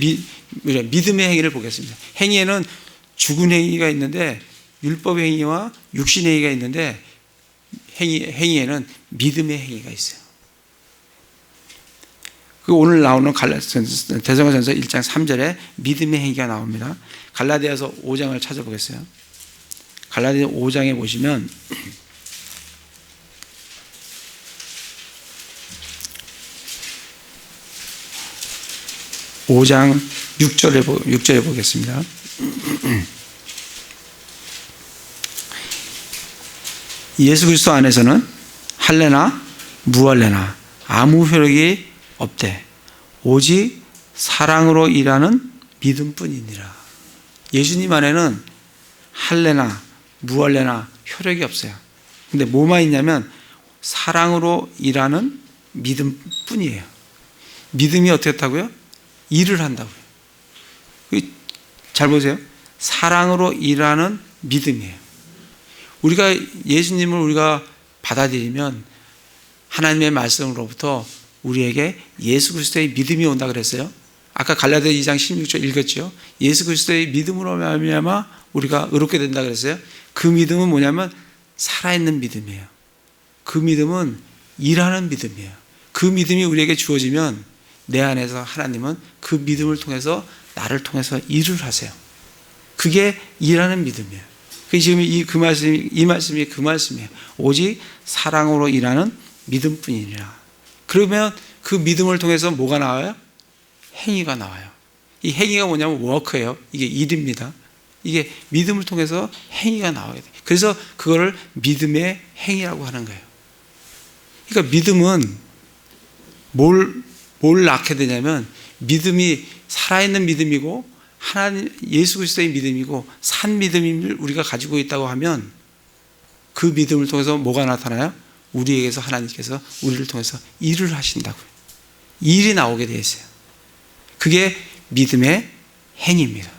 믿음의 행위를 보겠습니다. 행위에는 죽은 행위가 있는데 율법의 행위와 육신의 행위가 있는데 행위에는 믿음의 행위가 있어요. 오늘 나오는 데살로니가전서 1장 3절에 믿음의 행위가 나옵니다. 갈라디아서 5장을 찾아보겠어요. 갈라디아 5장에 보시면 (5장 6절에 보겠습니다. 예수 그리스도 안에서는 할례나 무할례나 아무 효력이 없대. 오직 사랑으로 일하는 믿음뿐이니라. 예수님 안에는 할례나 무할례나 효력이 없어요. 근데 뭐만 있냐면 사랑으로 일하는 믿음뿐이에요. 믿음이 어떻게 했다고요? 일을 한다고요. 잘 보세요. 사랑으로 일하는 믿음이에요. 우리가 예수님을 우리가 받아들이면 하나님의 말씀으로부터 우리에게 예수 그리스도의 믿음이 온다 그랬어요. 아까 갈라디아 2장 16절 읽었죠. 예수 그리스도의 믿음으로 말미암아 우리가 의롭게 된다 그랬어요. 그 믿음은 뭐냐면 살아있는 믿음이에요. 그 믿음은 일하는 믿음이에요. 그 믿음이 우리에게 주어지면 내 안에서 하나님은 그 믿음을 통해서 나를 통해서 일을 하세요. 그게 일하는 믿음이에요. 지금 이 말씀이 그 말씀이에요. 오직 사랑으로 일하는 믿음뿐이니라. 그러면 그 믿음을 통해서 뭐가 나와요? 행위가 나와요. 이 행위가 뭐냐면 워크예요. 이게 일입니다. 이게 믿음을 통해서 행위가 나와야 돼요. 그래서 그거를 믿음의 행위라고 하는 거예요. 그러니까 믿음은 뭘 낳게 되냐면 믿음이 살아있는 믿음이고 하나님 예수 그리스도의 믿음이고 산 믿음을 우리가 가지고 있다고 하면 그 믿음을 통해서 뭐가 나타나요? 우리에게서 하나님께서 우리를 통해서 일을 하신다고요. 일이 나오게 되어 있어요. 그게 믿음의 행위입니다.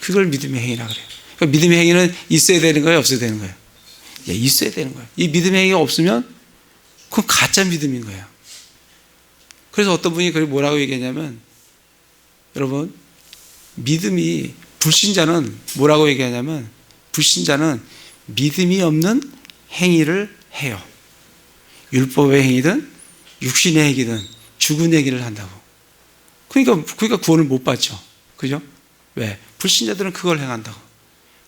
그걸 믿음의 행위라고 그래요. 그러니까 믿음의 행위는 있어야 되는 거예요, 없어야 되는 거예요? 예, 있어야 되는 거예요. 이 믿음의 행위가 없으면 그건 가짜 믿음인 거예요. 그래서 어떤 분이 그걸 뭐라고 얘기하냐면, 여러분, 믿음이, 불신자는 뭐라고 얘기하냐면, 불신자는 믿음이 없는 행위를 해요. 율법의 행위든 육신의 행위든 죽은 행위를 한다고. 그러니까 구원을 못 받죠. 그죠? 왜? 불신자들은 그걸 행한다고.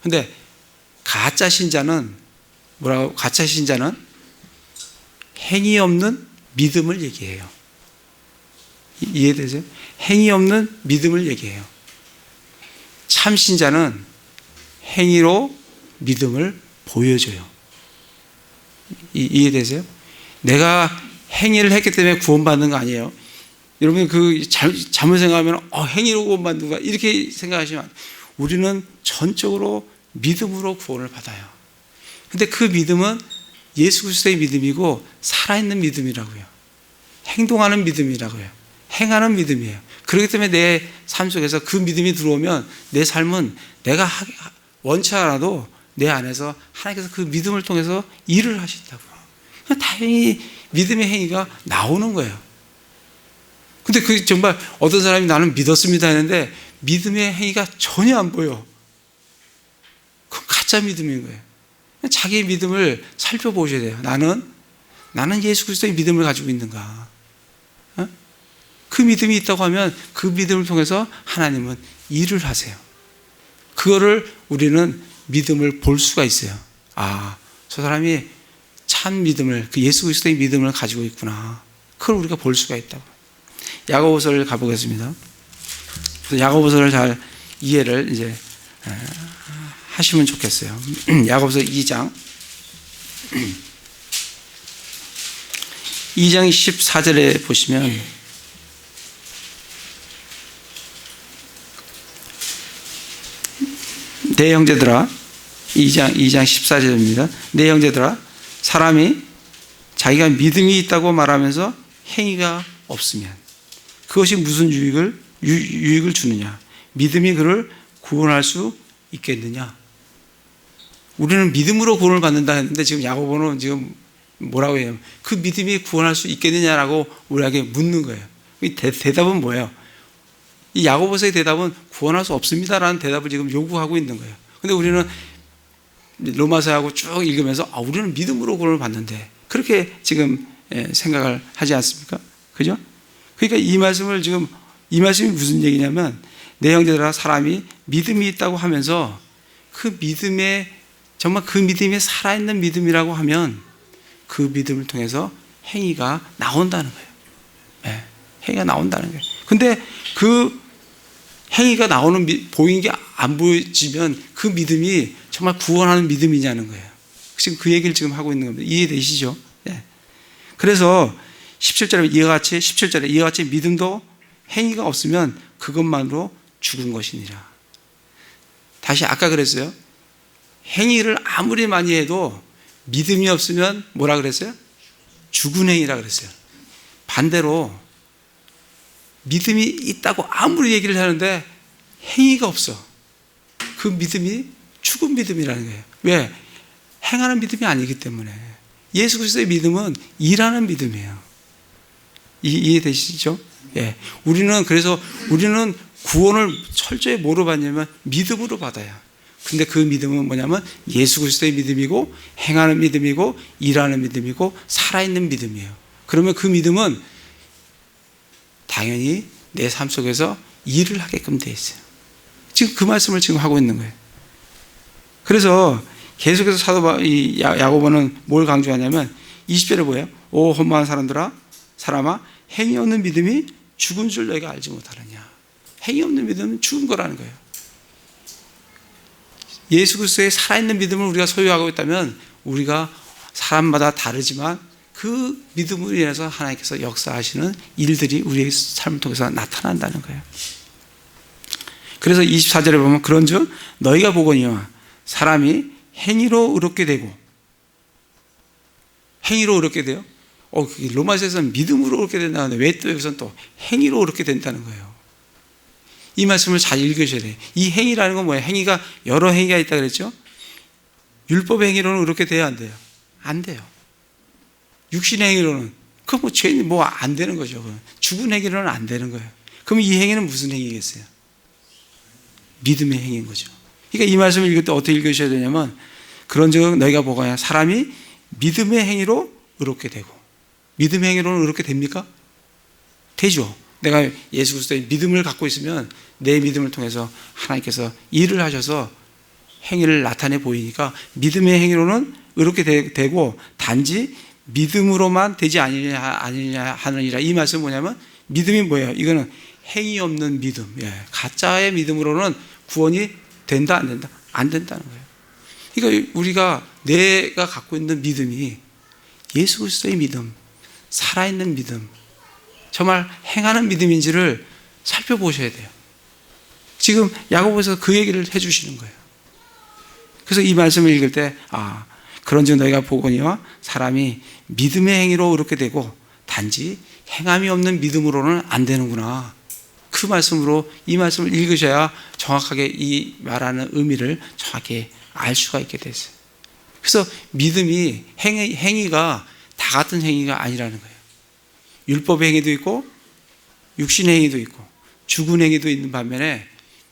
근데 가짜 신자는 뭐라고? 가짜 신자는 행위 없는 믿음을 얘기해요. 이해되세요? 행위 없는 믿음을 얘기해요. 참 신자는 행위로 믿음을 보여줘요. 이해되세요? 내가 행위를 했기 때문에 구원받는 거 아니에요. 여러분 잘못 생각하면 행위로 구원받는 거야 이렇게 생각하시면, 우리는 전적으로 믿음으로 구원을 받아요. 근데 그 믿음은 예수 그리스도의 믿음이고 살아있는 믿음이라고요. 행동하는 믿음이라고요. 행하는 믿음이에요. 그렇기 때문에 내 삶 속에서 그 믿음이 들어오면 내 삶은 내가 원치 않아도 내 안에서 하나님께서 그 믿음을 통해서 일을 하신다고요. 다행히 믿음의 행위가 나오는 거예요. 근데 그 정말 어떤 사람이 나는 믿었습니다 했는데 믿음의 행위가 전혀 안 보여. 그건 가짜 믿음인 거예요. 자기의 믿음을 살펴보셔야 돼요. 나는 예수 그리스도의 믿음을 가지고 있는가? 그 믿음이 있다고 하면 그 믿음을 통해서 하나님은 일을 하세요. 그거를 우리는 믿음을 볼 수가 있어요. 저 사람이 참 믿음을, 그 예수 그리스도의 믿음을 가지고 있구나. 그걸 우리가 볼 수가 있다고. 야고보서를 가보겠습니다. 야고보서를 잘 이해를 이제 하시면 좋겠어요. 야고보서 2장 14절에 보시면, 내 형제들아, 2장 14절입니다. 내 형제들아, 사람이 자기가 믿음이 있다고 말하면서 행위가 없으면 그것이 무슨 유익을 주느냐? 믿음이 그를 구원할 수 있겠느냐? 우리는 믿음으로 구원을 받는다 했는데 지금 야고보는 지금 뭐라고 해요? 그 믿음이 구원할 수 있겠느냐라고 우리에게 묻는 거예요. 대답은 뭐예요? 이 야고보서의 대답은 구원할 수 없습니다라는 대답을 지금 요구하고 있는 거예요. 근데 우리는 로마서하고 쭉 읽으면서 우리는 믿음으로 구원을 받는데, 그렇게 지금 생각을 하지 않습니까? 그죠? 그러니까 이 말씀이 무슨 얘기냐면, 내 형제들아, 사람이 믿음이 있다고 하면서 그 믿음에, 정말 그 믿음이 살아있는 믿음이라고 하면 그 믿음을 통해서 행위가 나온다는 거예요. 네, 행위가 나온다는 거예요. 근데 그 행위가 보이는 게 안 보여지면 그 믿음이 정말 구원하는 믿음이냐는 거예요. 지금 그 얘기를 지금 하고 있는 겁니다. 이해되시죠? 네. 그래서 17절에 이와 같이 믿음도 행위가 없으면 그것만으로 죽은 것이니라. 다시 아까 그랬어요. 행위를 아무리 많이 해도 믿음이 없으면 뭐라 그랬어요? 죽은 행위라 그랬어요. 반대로 믿음이 있다고 아무리 얘기를 하는데 행위가 없어. 그 믿음이 죽은 믿음이라는 거예요. 왜? 행하는 믿음이 아니기 때문에. 예수 그리스도의 믿음은 일하는 믿음이에요. 이해되시죠? 예. 우리는 구원을 철저히 뭐로 받냐면 믿음으로 받아요. 근데 그 믿음은 뭐냐면 예수 그리스도의 믿음이고 행하는 믿음이고 일하는 믿음이고 살아있는 믿음이에요. 그러면 그 믿음은 당연히 내 삶 속에서 일을 하게끔 돼 있어요. 지금 그 말씀을 지금 하고 있는 거예요. 그래서 계속해서 야고보는 뭘 강조하냐면 20절에 뭐예요? 오 험한 사람아, 행위 없는 믿음이 죽은 줄 너희가 알지 못하느냐. 행위 없는 믿음은 죽은 거라는 거예요. 예수 그리스도의 살아있는 믿음을 우리가 소유하고 있다면 우리가 사람마다 다르지만 그 믿음으로 인해서 하나님께서 역사하시는 일들이 우리의 삶을 통해서 나타난다는 거예요. 그래서 24절에 보면 그런즉 너희가 보거니와 사람이 행위로 의롭게 되고, 행위로 의롭게 돼요? 로마서에서는 믿음으로 의롭게 된다는데 왜 또 여기서는 또 행위로 의롭게 된다는 거예요? 이 말씀을 잘 읽으셔야 돼요. 이 행위라는 건 뭐예요? 행위가 여러 행위가 있다 그랬죠? 율법 행위로는 그렇게 돼야 안 돼요. 안 돼요. 육신 행위로는 그거 뭐 죄는 뭐 안 되는 거죠. 죽은 행위로는 안 되는 거예요. 그럼 이 행위는 무슨 행위겠어요? 믿음의 행위인 거죠. 그러니까 이 말씀을 읽을 때 어떻게 읽으셔야 되냐면 그런즉 너희가 보거냐 사람이 믿음의 행위로 의롭게 되고 믿음의 행위로는 의롭게 됩니까? 되죠. 내가 예수 그리스도의 믿음을 갖고 있으면 내 믿음을 통해서 하나님께서 일을 하셔서 행위를 나타내 보이니까 믿음의 행위로는 의롭게 되고 단지 믿음으로만 되지 아니냐 하느니라. 이 말씀은 뭐냐면 믿음이 뭐예요? 이거는 행위 없는 믿음. 가짜의 믿음으로는 구원이 된다 안 된다? 안 된다는 거예요. 그러니까 우리가 내가 갖고 있는 믿음이 예수 그리스도의 믿음, 살아있는 믿음, 정말 행하는 믿음인지를 살펴보셔야 돼요. 지금 야고보에서 그 얘기를 해주시는 거예요. 그래서 이 말씀을 읽을 때 그런즉 너희가 보거니와 사람이 믿음의 행위로 그렇게 되고 단지 행함이 없는 믿음으로는 안 되는구나. 그 말씀으로 이 말씀을 읽으셔야 정확하게 이 말하는 의미를 정확히 알 수가 있게 됐어요. 그래서 믿음이 행위가 다 같은 행위가 아니라는 거예요. 율법 행위도 있고 육신 행위도 있고 죽은 행위도 있는 반면에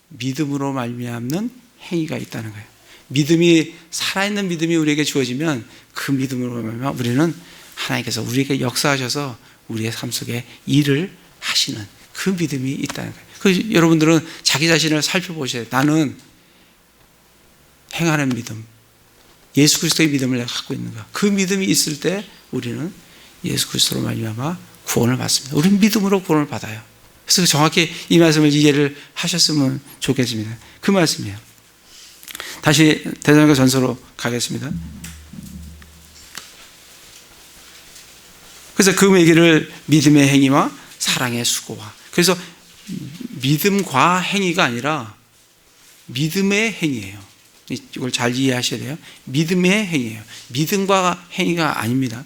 믿음으로 말미암는 행위가 있다는 거예요. 믿음이 살아있는 믿음이 우리에게 주어지면 그 믿음으로 말미암아 우리는 하나님께서 우리에게 역사하셔서 우리의 삶 속에 일을 하시는 그 믿음이 있다는 거예요. 그래서 여러분들은 자기 자신을 살펴보셔야 돼요. 나는 행하는 믿음, 예수 그리스도의 믿음을 내가 갖고 있는가. 그 믿음이 있을 때 우리는 예수 그리스도로 말미암아 구원을 받습니다. 우리는 믿음으로 구원을 받아요. 그래서 정확히 이 말씀을 이해를 하셨으면 좋겠습니다. 그 말씀이에요. 다시 데살로니가 전서로 가겠습니다. 그래서 그 얘기를 믿음의 행위와 사랑의 수고와, 그래서 믿음과 행위가 아니라 믿음의 행위예요. 이걸 잘 이해하셔야 돼요. 믿음의 행위예요. 믿음과 행위가 아닙니다.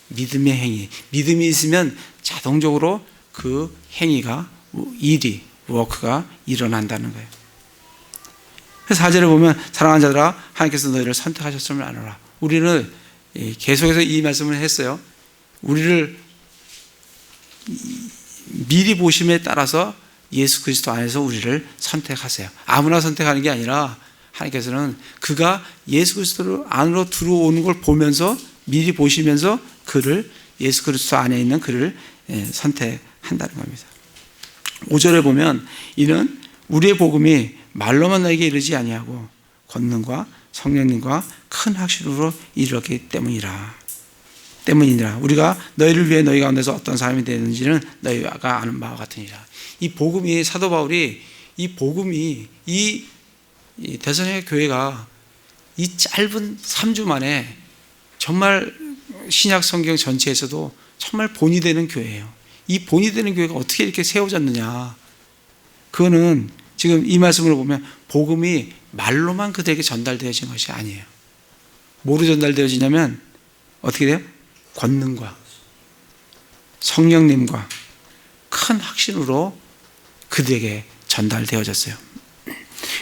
믿음의 행위. 믿음이 있으면 자동적으로 그 행위가, 일이, 워크가 일어난다는 거예요. 그래서 4절에 보면 사랑하는 자들아 하나님께서 너희를 선택하셨음을 알아라. 우리는 계속해서 이 말씀을 했어요. 우리를 미리 보심에 따라서 예수 그리스도 안에서 우리를 선택하세요. 아무나 선택하는 게 아니라 하나님께서는 그가 예수 그리스도 안으로 들어오는 걸 보면서 미리 보시면서 그를, 예수 그리스도 안에 있는 그를 선택한다는 겁니다. 5절에 보면 이는 우리의 복음이 말로만 너에게 이르지 아니하고 권능과 성령님과 큰 확신으로 이르렀기 때문이라. 우리가 너희를 위해 너희 가운데서 어떤 사람이 되는지는 너희가 아는 바와 같으니라. 이 복음이, 사도 바울이 이 복음이 이 데살로니가 교회가 이 짧은 3주 만에 정말 신약 성경 전체에서도 정말 본이 되는 교회예요. 이 본이 되는 교회가 어떻게 이렇게 세워졌느냐. 그거는 지금 이 말씀을 보면 복음이 말로만 그들에게 전달되어진 것이 아니에요. 뭐로 전달되어지냐면 어떻게 돼요? 권능과 성령님과 큰 확신으로 그들에게 전달되어졌어요.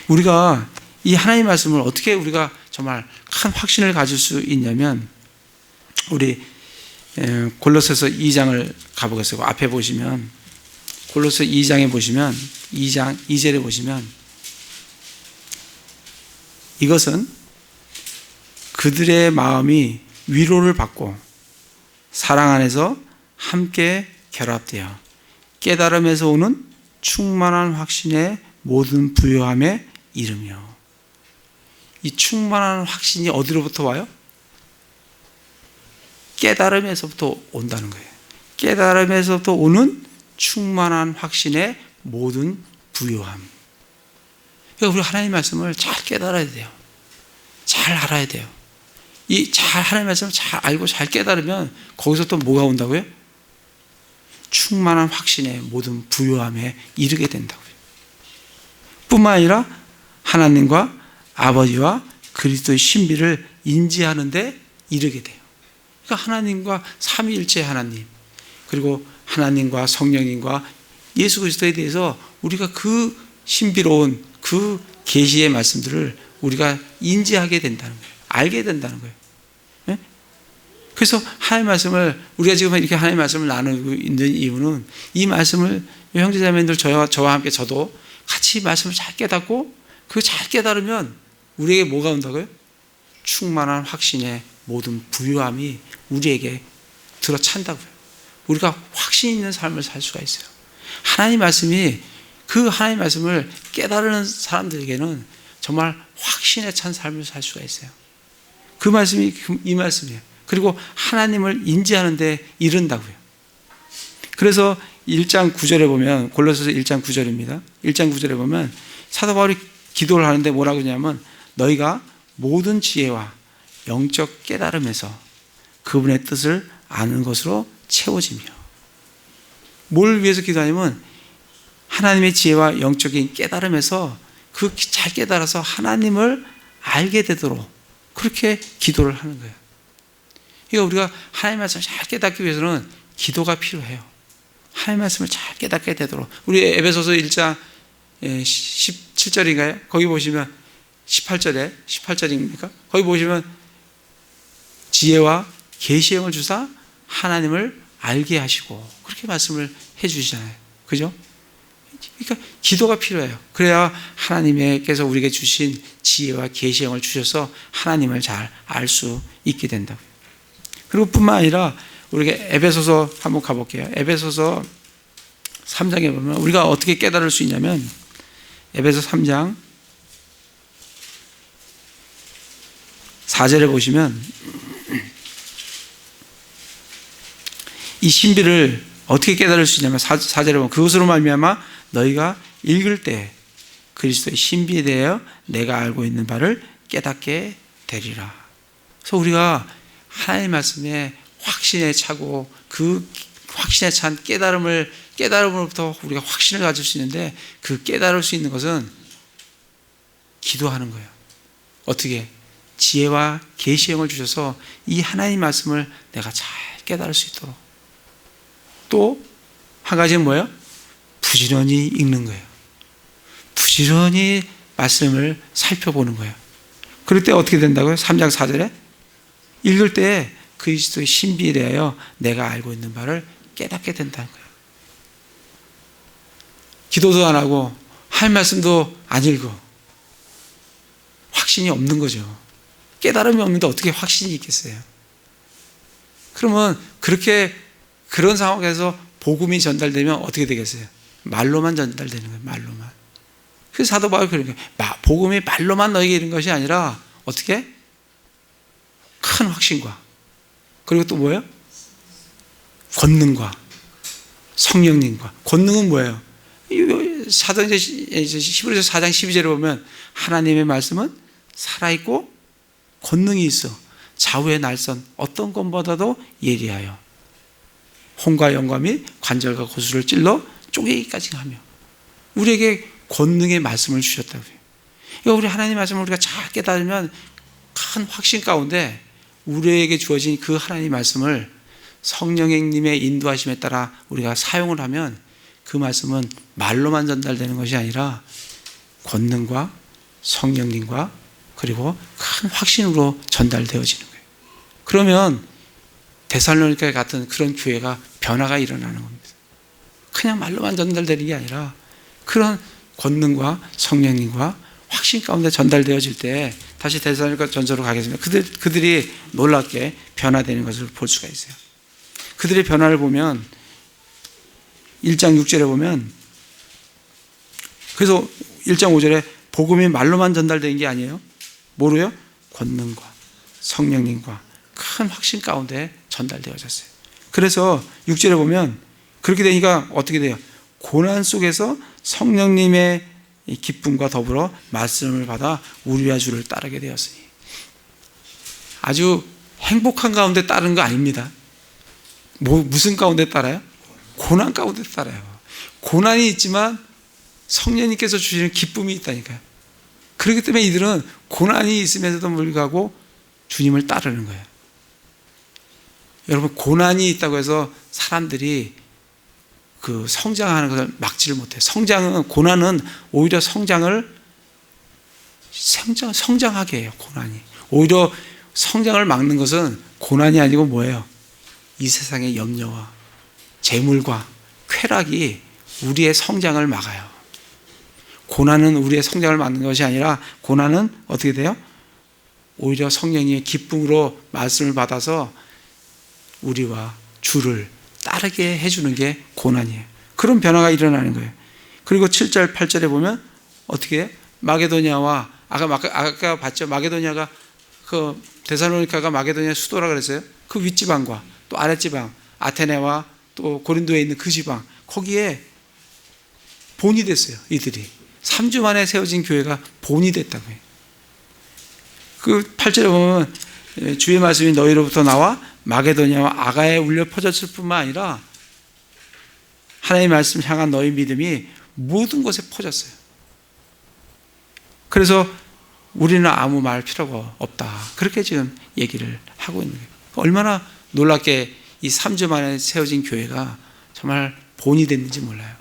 우리가 이 하나님의 말씀을 어떻게 우리가 정말 큰 확신을 가질 수 있냐면, 우리 골로새서 2장을 가보겠어요. 앞에 보시면 골로새 2장에 보시면 2장 2절에 보시면 이것은 그들의 마음이 위로를 받고 사랑 안에서 함께 결합되어 깨달음에서 오는 충만한 확신의 모든 부요함에 이르며. 이 충만한 확신이 어디로부터 와요? 깨달음에서부터 온다는 거예요. 깨달음에서부터 오는 충만한 확신의 모든 부요함. 그러니까 우리 하나님의 말씀을 잘 깨달아야 돼요. 잘 알아야 돼요. 이 잘 하나님의 말씀을 잘 알고 잘 깨달으면 거기서 또 뭐가 온다고요? 충만한 확신의 모든 부요함에 이르게 된다고요. 뿐만 아니라 하나님과 아버지와 그리스도의 신비를 인지하는 데 이르게 돼요. 그러니까 하나님과 삼위일체 하나님, 그리고 하나님과 성령님과 예수 그리스도에 대해서 우리가 그 신비로운 그 계시의 말씀들을 우리가 인지하게 된다는 거예요. 알게 된다는 거예요. 네? 그래서 하나님의 말씀을 우리가 지금 이렇게 하나님의 말씀을 나누고 있는 이유는 이 말씀을 형제자매들 저와 함께 저도 같이 말씀을 잘 깨닫고 그 잘 깨달으면 우리에게 뭐가 온다고요? 충만한 확신의 모든 부유함이 우리에게 들어찬다고요. 우리가 확신 있는 삶을 살 수가 있어요. 하나님 말씀이 그 하나님 말씀을 깨달은 사람들에게는 정말 확신에 찬 삶을 살 수가 있어요. 그 말씀이 이 말씀이에요. 그리고 하나님을 인지하는 데 이른다고요. 그래서 1장 9절에 보면 골로새서 1장 9절입니다. 1장 9절에 보면 사도 바울이 기도를 하는데 뭐라고 하냐면 너희가 모든 지혜와 영적 깨달음에서 그분의 뜻을 아는 것으로 채워지며 뭘 위해서 기도하냐면 하나님의 지혜와 영적인 깨달음에서 그 잘 깨달아서 하나님을 알게 되도록 그렇게 기도를 하는 거예요. 그러니까 우리가 하나님의 말씀을 잘 깨닫기 위해서는 기도가 필요해요. 하나님의 말씀을 잘 깨닫게 되도록 우리 에베소서 1장 17절인가요? 거기 보시면 18절입니까? 거기 보시면 지혜와 계시의 영을 주사 하나님을 알게 하시고 그렇게 말씀을 해 주시잖아요. 그죠? 그러니까 기도가 필요해요. 그래야 하나님께서 우리에게 주신 지혜와 계시의 영을 주셔서 하나님을 잘 알 수 있게 된다고요. 그리고 뿐만 아니라 우리가 에베소서 한번 가볼게요. 에베소서 3장에 보면 우리가 어떻게 깨달을 수 있냐면 에베소 3장 4절에 보시면 이 신비를 어떻게 깨달을 수 있냐면 4절에 보면 그것으로 말미암아 너희가 읽을 때 그리스도의 신비에 대하여 내가 알고 있는 바를 깨닫게 되리라. 그래서 우리가 하나님의 말씀에 확신에 차고 그 확신에 찬 깨달음으로부터 우리가 확신을 가질 수 있는데 그 깨달을 수 있는 것은 기도하는 거예요. 어떻게? 지혜와 계시의 영을 주셔서 이 하나님의 말씀을 내가 잘 깨달을 수 있도록 또 한 가지는 뭐예요? 부지런히 읽는 거예요. 부지런히 말씀을 살펴보는 거예요. 그럴 때 어떻게 된다고요? 3장 4절에 읽을 때 그리스도의 신비에 대하여 내가 알고 있는 바를 깨닫게 된다는 거예요. 기도도 안 하고 할 말씀도 안 읽어. 확신이 없는 거죠. 깨달음이 없는데 어떻게 확신이 있겠어요? 그러면 그런 상황에서 복음이 전달되면 어떻게 되겠어요? 말로만 전달되는 거예요. 말로만. 그래서 사도 바울이 그런 거예요. 복음이 말로만 너에게 이른 것이 아니라 어떻게? 큰 확신과 그리고 또 뭐예요? 권능과 성령님과. 권능은 뭐예요? 히브리서 4장 12절에 보면 하나님의 말씀은 살아있고 권능이 있어 좌우의 날선 어떤 것보다도 예리하여 혼과 영과 및 관절과 고수를 찔러 쪼개기까지 하며 우리에게 권능의 말씀을 주셨다고요. 우리 하나님의 말씀을 우리가 잘 깨달으면 큰 확신 가운데 우리에게 주어진 그 하나님의 말씀을 성령님의 인도하심에 따라 우리가 사용을 하면 그 말씀은 말로만 전달되는 것이 아니라 권능과 성령님과 그리고 큰 확신으로 전달되어지는 거예요. 그러면 데살로니가 같은 그런 교회가 변화가 일어나는 겁니다. 그냥 말로만 전달되는 게 아니라 그런 권능과 성령님과 확신 가운데 전달되어질 때 다시 데살로니가 전서로 가겠습니다. 그들이 놀랍게 변화되는 것을 볼 수가 있어요. 그들의 변화를 보면 1장 6절에 보면 그래서 1장 5절에 복음이 말로만 전달되는 게 아니에요. 뭐로요? 권능과 성령님과 큰 확신 가운데 전달되어졌어요. 그래서 6절에 보면 그렇게 되니까 어떻게 돼요? 고난 속에서 성령님의 기쁨과 더불어 말씀을 받아 우리와 주를 따르게 되었으니 아주 행복한 가운데 따르는 거 아닙니다. 무슨 가운데 따라요? 고난 가운데 따라요. 고난이 있지만 성령님께서 주시는 기쁨이 있다니까요. 그렇기 때문에 이들은 고난이 있으면서도 불구하고 주님을 따르는 거예요. 여러분 고난이 있다고 해서 사람들이 그 성장하는 것을 막지를 못해. 고난은 오히려 성장하게 해요. 고난이 오히려 성장을 막는 것은 고난이 아니고 뭐예요? 이 세상의 염려와 재물과 쾌락이 우리의 성장을 막아요. 고난은 우리의 성장을 막는 것이 아니라 고난은 어떻게 돼요? 오히려 성령님의 기쁨으로 말씀을 받아서 우리와 주를 따르게 해주는 게 고난이에요. 그런 변화가 일어나는 거예요. 그리고 7절 8절에 보면 어떻게 해요? 마게도냐와 아까 봤죠? 마게도냐가 그 데살로니가가 마게도냐 수도라 그랬어요. 그 윗지방과 또 아랫지방 아테네와 또 고린도에 있는 그 지방 거기에 본이 됐어요. 이들이 3주 만에 세워진 교회가 본이 됐다고 해요. 그 8절에 보면 주의 말씀이 너희로부터 나와 마게도냐와 아가야에 울려 퍼졌을 뿐만 아니라 하나님의 말씀 향한 너희 믿음이 모든 곳에 퍼졌어요. 그래서 우리는 아무 말 필요가 없다. 그렇게 지금 얘기를 하고 있는 거예요. 얼마나 놀랍게 이 3주 만에 세워진 교회가 정말 본이 됐는지 몰라요.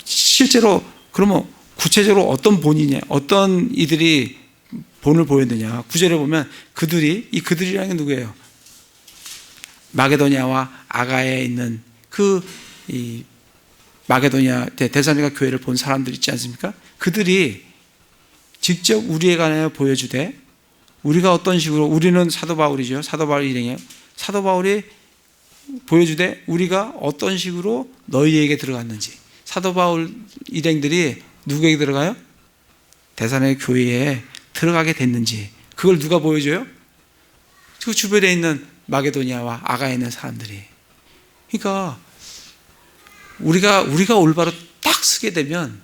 실제로 그러면 구체적으로 어떤 본이냐, 어떤 이들이 본을 보였느냐. 9절에 보면 그들이라는 게 누구예요? 마게도냐와 아가야에 있는 이 마게도냐 데살로니가 교회를 본 사람들 있지 않습니까? 그들이 직접 우리에 관하여 보여주되 우리가 어떤 식으로 우리는 사도 바울이죠. 사도 바울 일행이에요. 사도 바울이 보여주되 우리가 어떤 식으로 너희에게 들어갔는지. 사도 바울 일행들이 누구에게 들어가요? 데살로니가 교회에 들어가게 됐는지 그걸 누가 보여줘요? 그 주변에 있는 마게도냐와 아가야에 있는 사람들이. 그러니까 우리가 올바로 딱 서게 되면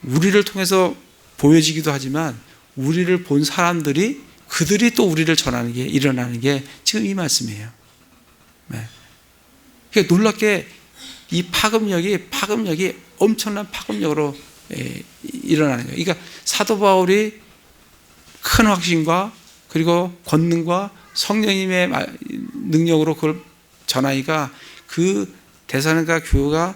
우리를 통해서 보여지기도 하지만 우리를 본 사람들이 그들이 또 우리를 전하는 게 일어나는 게 지금 이 말씀이에요. 네. 그러니까 놀랍게 이 파급력이 엄청난 파급력으로 일어나는 거예요. 그러니까 사도 바울이 큰 확신과 그리고 권능과 성령님의 능력으로 그걸 전하니까 그 데살로니가 교회가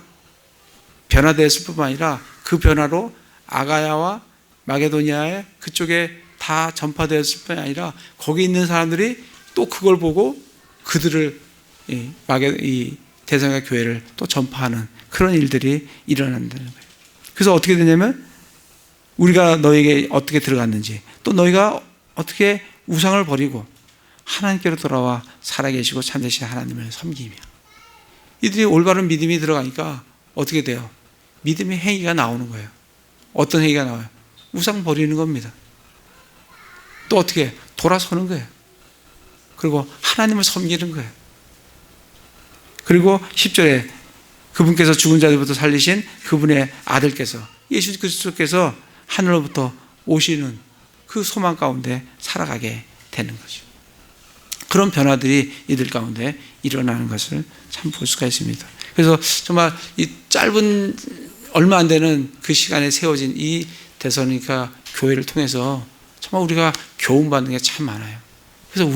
변화되었을 뿐만 아니라 그 변화로 아가야와 마게도니아의 그쪽에 다 전파되었을 뿐 아니라 거기 있는 사람들이 또 그걸 보고 그들을 이 데살로니가 교회를 또 전파하는 그런 일들이 일어난다는 거예요. 그래서 어떻게 되냐면 우리가 너에게 어떻게 들어갔는지 또 너희가 어떻게 우상을 버리고 하나님께로 돌아와 살아계시고 참되신 하나님을 섬기며 이들이 올바른 믿음이 들어가니까 어떻게 돼요? 믿음의 행위가 나오는 거예요. 어떤 행위가 나와요? 우상 버리는 겁니다. 또 어떻게 돌아서는 거예요. 그리고 하나님을 섬기는 거예요. 그리고 10절에 그분께서 죽은 자들부터 살리신 그분의 아들께서 예수 그리스도께서 하늘로부터 오시는 그 소망 가운데 살아가게 되는 거죠. 그런 변화들이 이들 가운데 일어나는 것을 참 볼 수가 있습니다. 그래서 정말 이 짧은 얼마 안 되는 그 시간에 세워진 이 데살로니가 교회를 통해서 정말 우리가 교훈받는 게 참 많아요. 그래서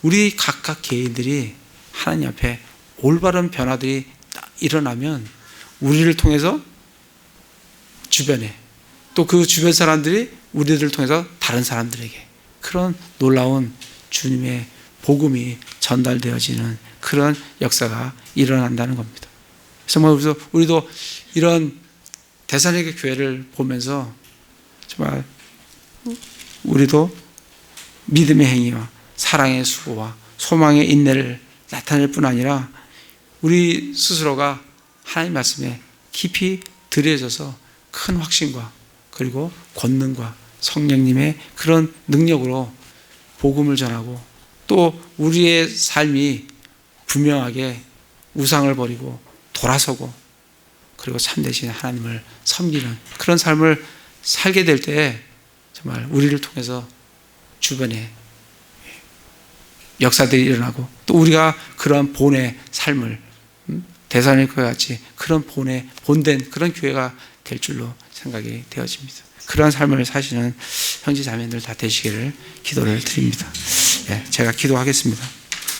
우리 각각 개인들이 하나님 앞에 올바른 변화들이 일어나면 우리를 통해서 주변에 또 그 주변 사람들이 우리들을 통해서 다른 사람들에게 그런 놀라운 주님의 복음이 전달되어지는 그런 역사가 일어난다는 겁니다. 정말 우리도 이런 데살로니가 교회를 보면서 정말 우리도 믿음의 행위와 사랑의 수고와 소망의 인내를 나타낼 뿐 아니라 우리 스스로가 하나님 말씀에 깊이 들여져서 큰 확신과 그리고 권능과 성령님의 그런 능력으로 복음을 전하고 또 우리의 삶이 분명하게 우상을 버리고 돌아서고 그리고 참되신 하나님을 섬기는 그런 삶을 살게 될 때 정말 우리를 통해서 주변에 역사들이 일어나고 또 우리가 그런 본의 삶을 데살로니가 같이 그런 본된 그런 교회가 될 줄로 생각이 되어집니다. 그러한 삶을 사시는 형제 자매들 다 되시기를 기도를 드립니다. 제가 기도하겠습니다.